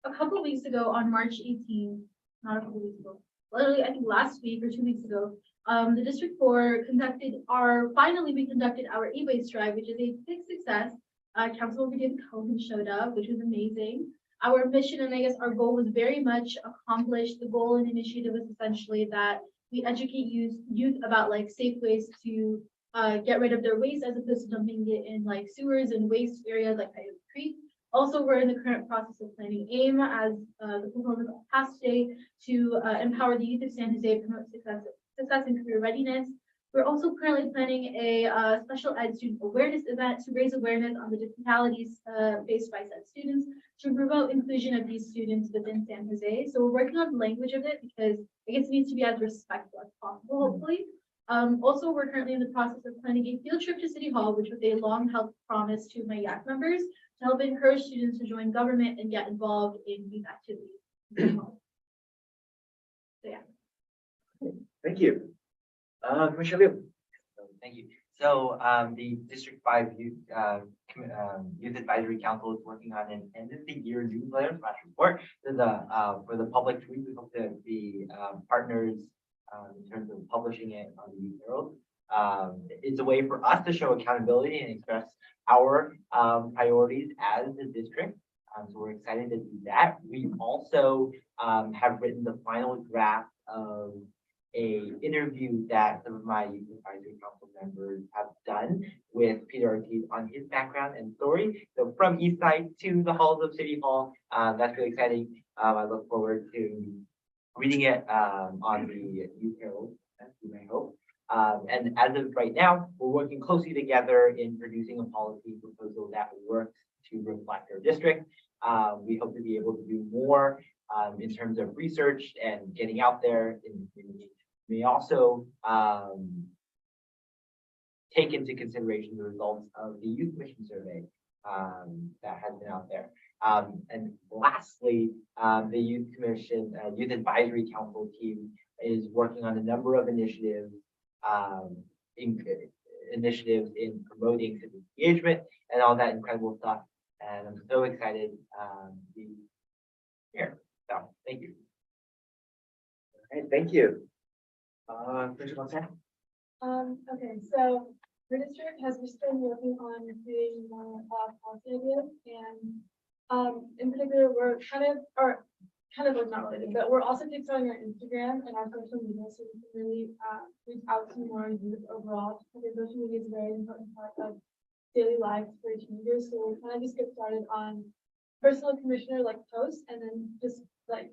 a couple of weeks ago on March 18th, not a couple weeks ago, literally I think last week or 2 weeks ago, the District 4 finally we conducted our e-waste drive, which is a big success. Councilwoman David Cohen showed up, which was amazing. Our mission and I guess our goal was very much accomplished. The goal and initiative was essentially that we educate youth about like safe ways to get rid of their waste as opposed to dumping it in like sewers and waste areas like Coyote Creek. Also, we're in the current process of planning AIM as the proposal passed today to empower the youth of San Jose, promote success and career readiness. We're also currently planning a special ed student awareness event to raise awareness on the difficulties faced by said students to promote inclusion of these students within San Jose. So we're working on the language of it because I guess it needs to be as respectful as possible, hopefully. Also, we're currently in the process of planning a field trip to City Hall, which was a long held promise to my YAC members to help encourage students to join government and get involved in youth activities. So yeah. Thank you. Commissioner Liu. Thank you. So the District 5 Youth Advisory Council is working on an end of the year newsletter / report for the public to read. We hope to be partners in terms of publishing it on the Youth Herald. It's a way for us to show accountability and express our priorities as the district. So we're excited to do that. We also have written the final draft of an interview that some of my Youth Advisory Council members have done with Peter Ortiz on his background and story. So from East Side to the halls of City Hall, that's really exciting. I look forward to reading it on the Youth Herald, as you may hope. And as of right now, we're working closely together in producing a policy proposal that works to reflect our district. We hope to be able to do more in terms of research and getting out there in the community. We also take into consideration the results of the Youth Mission Survey that has been out there. And lastly, the Youth Commission, Youth Advisory Council team is working on a number of initiatives in promoting civic engagement and all that incredible stuff. And I'm so excited to be here. So thank you. All right, thank you. Commissioner Montana. Okay, so the district has just been working on creating more policy ideas, and in particular, we're kind of like not related, but we're also kickstarting our Instagram and our social media so we can really reach out to more youth overall, because social media is a very important part of daily life for teenagers. So we're kind of just get started on personal commissioner like posts, and then just like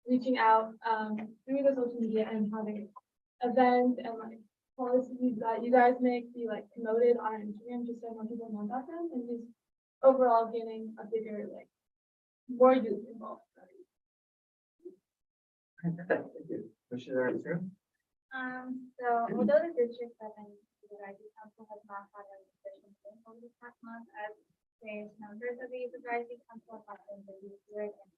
reaching out through the social media and having events and like policies that you guys make be like promoted on our Instagram, just so more people know about them, and just overall getting a bigger like more youth involved. Thank you. Commissioner Armstrong. So although the District 7 Advisory Council has not had an official meeting over the past month, as various members of the Youth Advisory Council have been busy with and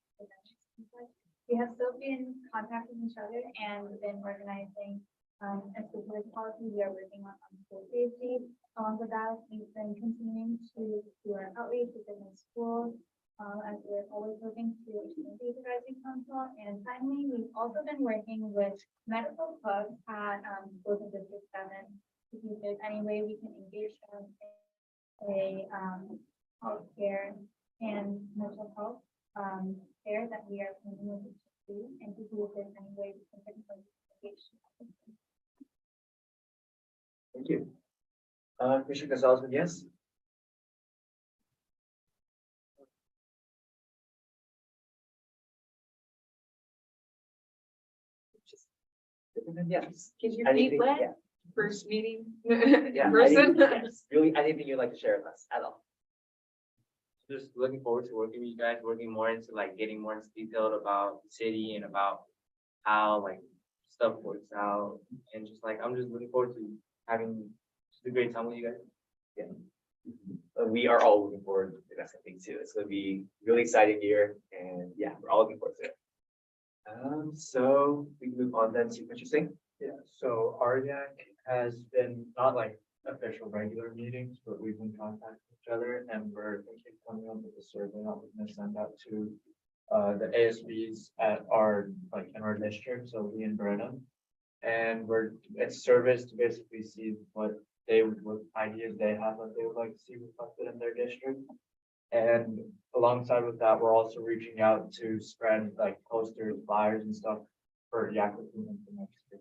we have still been contacting each other and been organizing a specific policy we are working on school safety. Along with that, we've been continuing to do our outreach within the schools, as we're always looking to expand the advisory council. And finally, we've also been working with medical clubs at both of District 7 to see if there's any way we can engage them in a healthcare and mental health care that we are continuing to do, and to see if there's any way we can Thank you. Commissioner Gonzalez, yes? Yes. Can you Anything- repeat that yeah. first meeting Yeah, in person? yes. Really, anything you'd like to share with us at all? Just looking forward to working with you guys, working more into like getting more into detailed about the city and about how like stuff works out. And just like, I'm just looking forward to having just a great time with you guys. We are all looking forward to that, I think, too. It's gonna be a really exciting year, and yeah, we're all looking forward to it. So we can move on then to what you're saying. Yeah, so RDAC has been not like official regular meetings, but we've been contacting each other and we're thinking of coming up with a survey that we're gonna send out to the ASBs at our, like in our district, so Lee and Brenham. And it's surveys to basically see what ideas they have that they would like to see reflected in their district. And alongside with that, we're also reaching out to spread like posters, flyers and stuff for Yak recruitment for next year.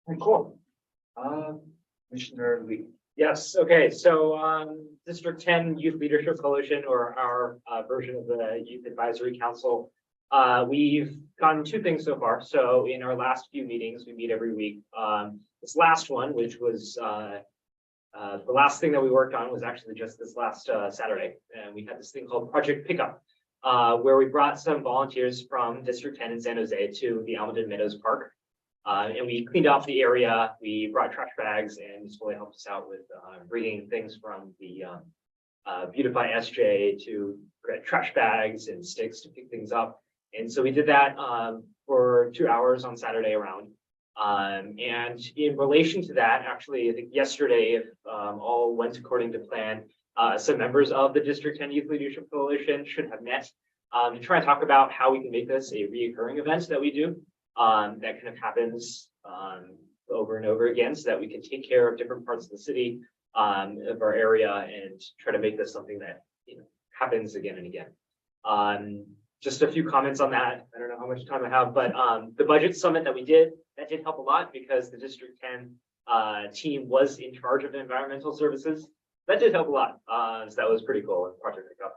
Very cool. Commissioner Lee. Yes, okay, so District 10 Youth Leadership Coalition, or our version of the Youth Advisory Council. We've gotten two things so far. So in our last few meetings, we meet every week. This last one, which was the last thing that we worked on, was actually just this last Saturday. And we had this thing called Project Pickup, where we brought some volunteers from District 10 in San Jose to the Almaden Meadows Park. And we cleaned up the area, we brought trash bags, and this really helped us out with bringing things from the Beautify SJ to get trash bags and sticks to pick things up. And so we did that for 2 hours on Saturday around. And in relation to that, actually, I think yesterday, if all went according to plan, some members of the District 10 Youth Leadership Coalition should have met to try and talk about how we can make this a reoccurring event that we do. That kind of happens over and over again, so that we can take care of different parts of the city, of our area, and try to make this something that happens again and again. Just a few comments on that. I don't know how much time I have, but the budget summit that we did, that did help a lot because the District 10 team was in charge of environmental services. That did help a lot. So that was pretty cool with Project Pickup.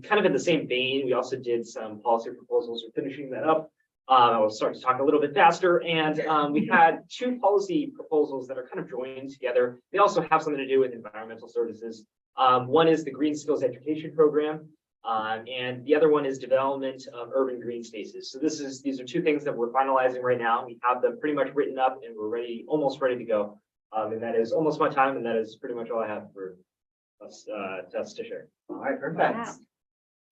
Kind of in the same vein, we also did some policy proposals. We're finishing that up. I will start to talk a little bit faster, and we had two policy proposals that are kind of joined together. They also have something to do with environmental services. One is the Green Skills Education Program, and the other one is development of urban green spaces. So these are two things that we're finalizing right now. We have them pretty much written up, and we're almost ready to go. And that is almost my time, and that is pretty much all I have for us to share. All right, perfect. Wow.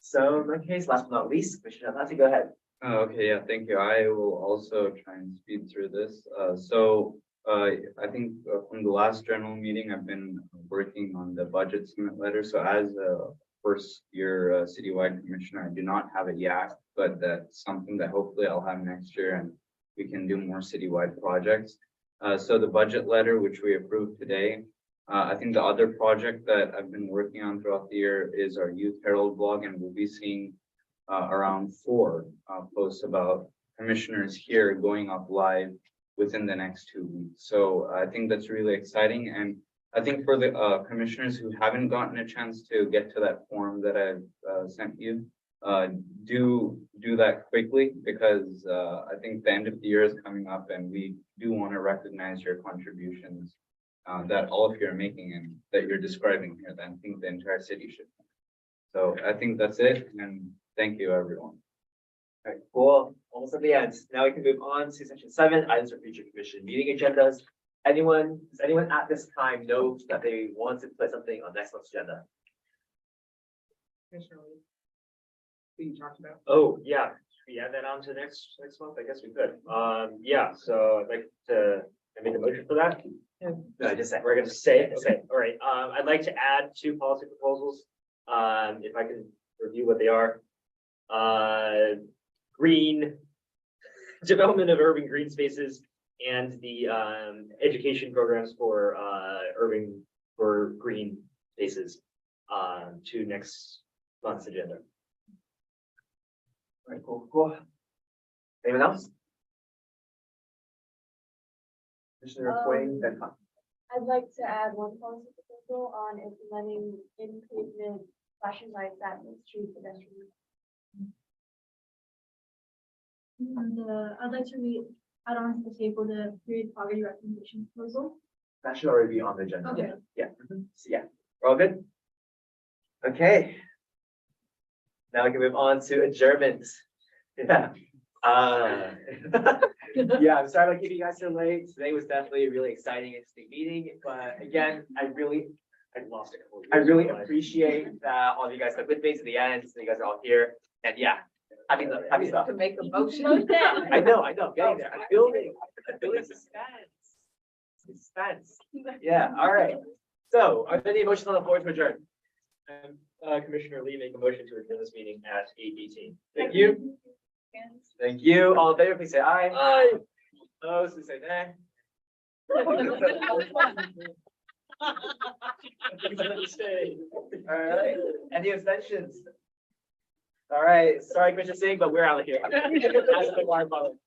So in that case, last but not least, Commissioner Atlante, go ahead. Okay, yeah, thank you. I will also try and speed through this. I think from the last general meeting, I've been working on the budget summit letter. So as a first year citywide commissioner, I do not have it yet, but that's something that hopefully I'll have next year, and we can do more citywide projects. So the budget letter, which we approved today, I think the other project that I've been working on throughout the year is our Youth Herald blog, and we'll be seeing around 4 posts about commissioners here going up live within the next 2 weeks. So I think that's really exciting. And I think for the commissioners who haven't gotten a chance to get to that form that I've sent you, do that quickly, because I think the end of the year is coming up and we do want to recognize your contributions that all of you are making and that you're describing here, that I think the entire city should. So I think that's it, and thank you, everyone. All right, cool. Almost at the end. Now we can move on to section 7, items for future commission meeting agendas. Does anyone at this time know that they want to put something on next month's agenda? Commissioner Lee, who you talked about? Oh, yeah. Should we add that on to next month? I guess we could. Yeah, so I'd like to make a motion for that. No, just say. We're gonna say it. Okay, all right. I'd like to add 2 policy proposals. If I can review what they are. Green development of urban green spaces and the education programs for green spaces to next month's agenda. All right, cool. Anyone else? Commissioner Um, Quang, then Con. I'd like to add one policy proposal on implementing in-pavement flashing lights at Main Street pedestrian. And, I'd like to add on to the table the period poverty recommendation proposal. That should already be on the agenda. Okay. Yeah, so yeah, we're all good? Okay. Now we can move on to adjournment. Yeah. Yeah, I'm sorry about keeping you guys so late. Today was definitely a really exciting, interesting meeting, but again, I really appreciate that all of you guys stuck with me to the end, so you guys are all here, and yeah, happy stuff. To make a motion. I know, getting there. I'm building suspense. Yeah, all right. So are there any motions on the floor to adjourn? Commissioner Lee, make a motion to adjourn this meeting at 8:18. Thank you. Thank you. All in favor, please say aye. Aye. Opposed, please say nay. All right. Any abstentions? All right. Sorry, Commissioner Singh, but we're out of here. As the water bottle.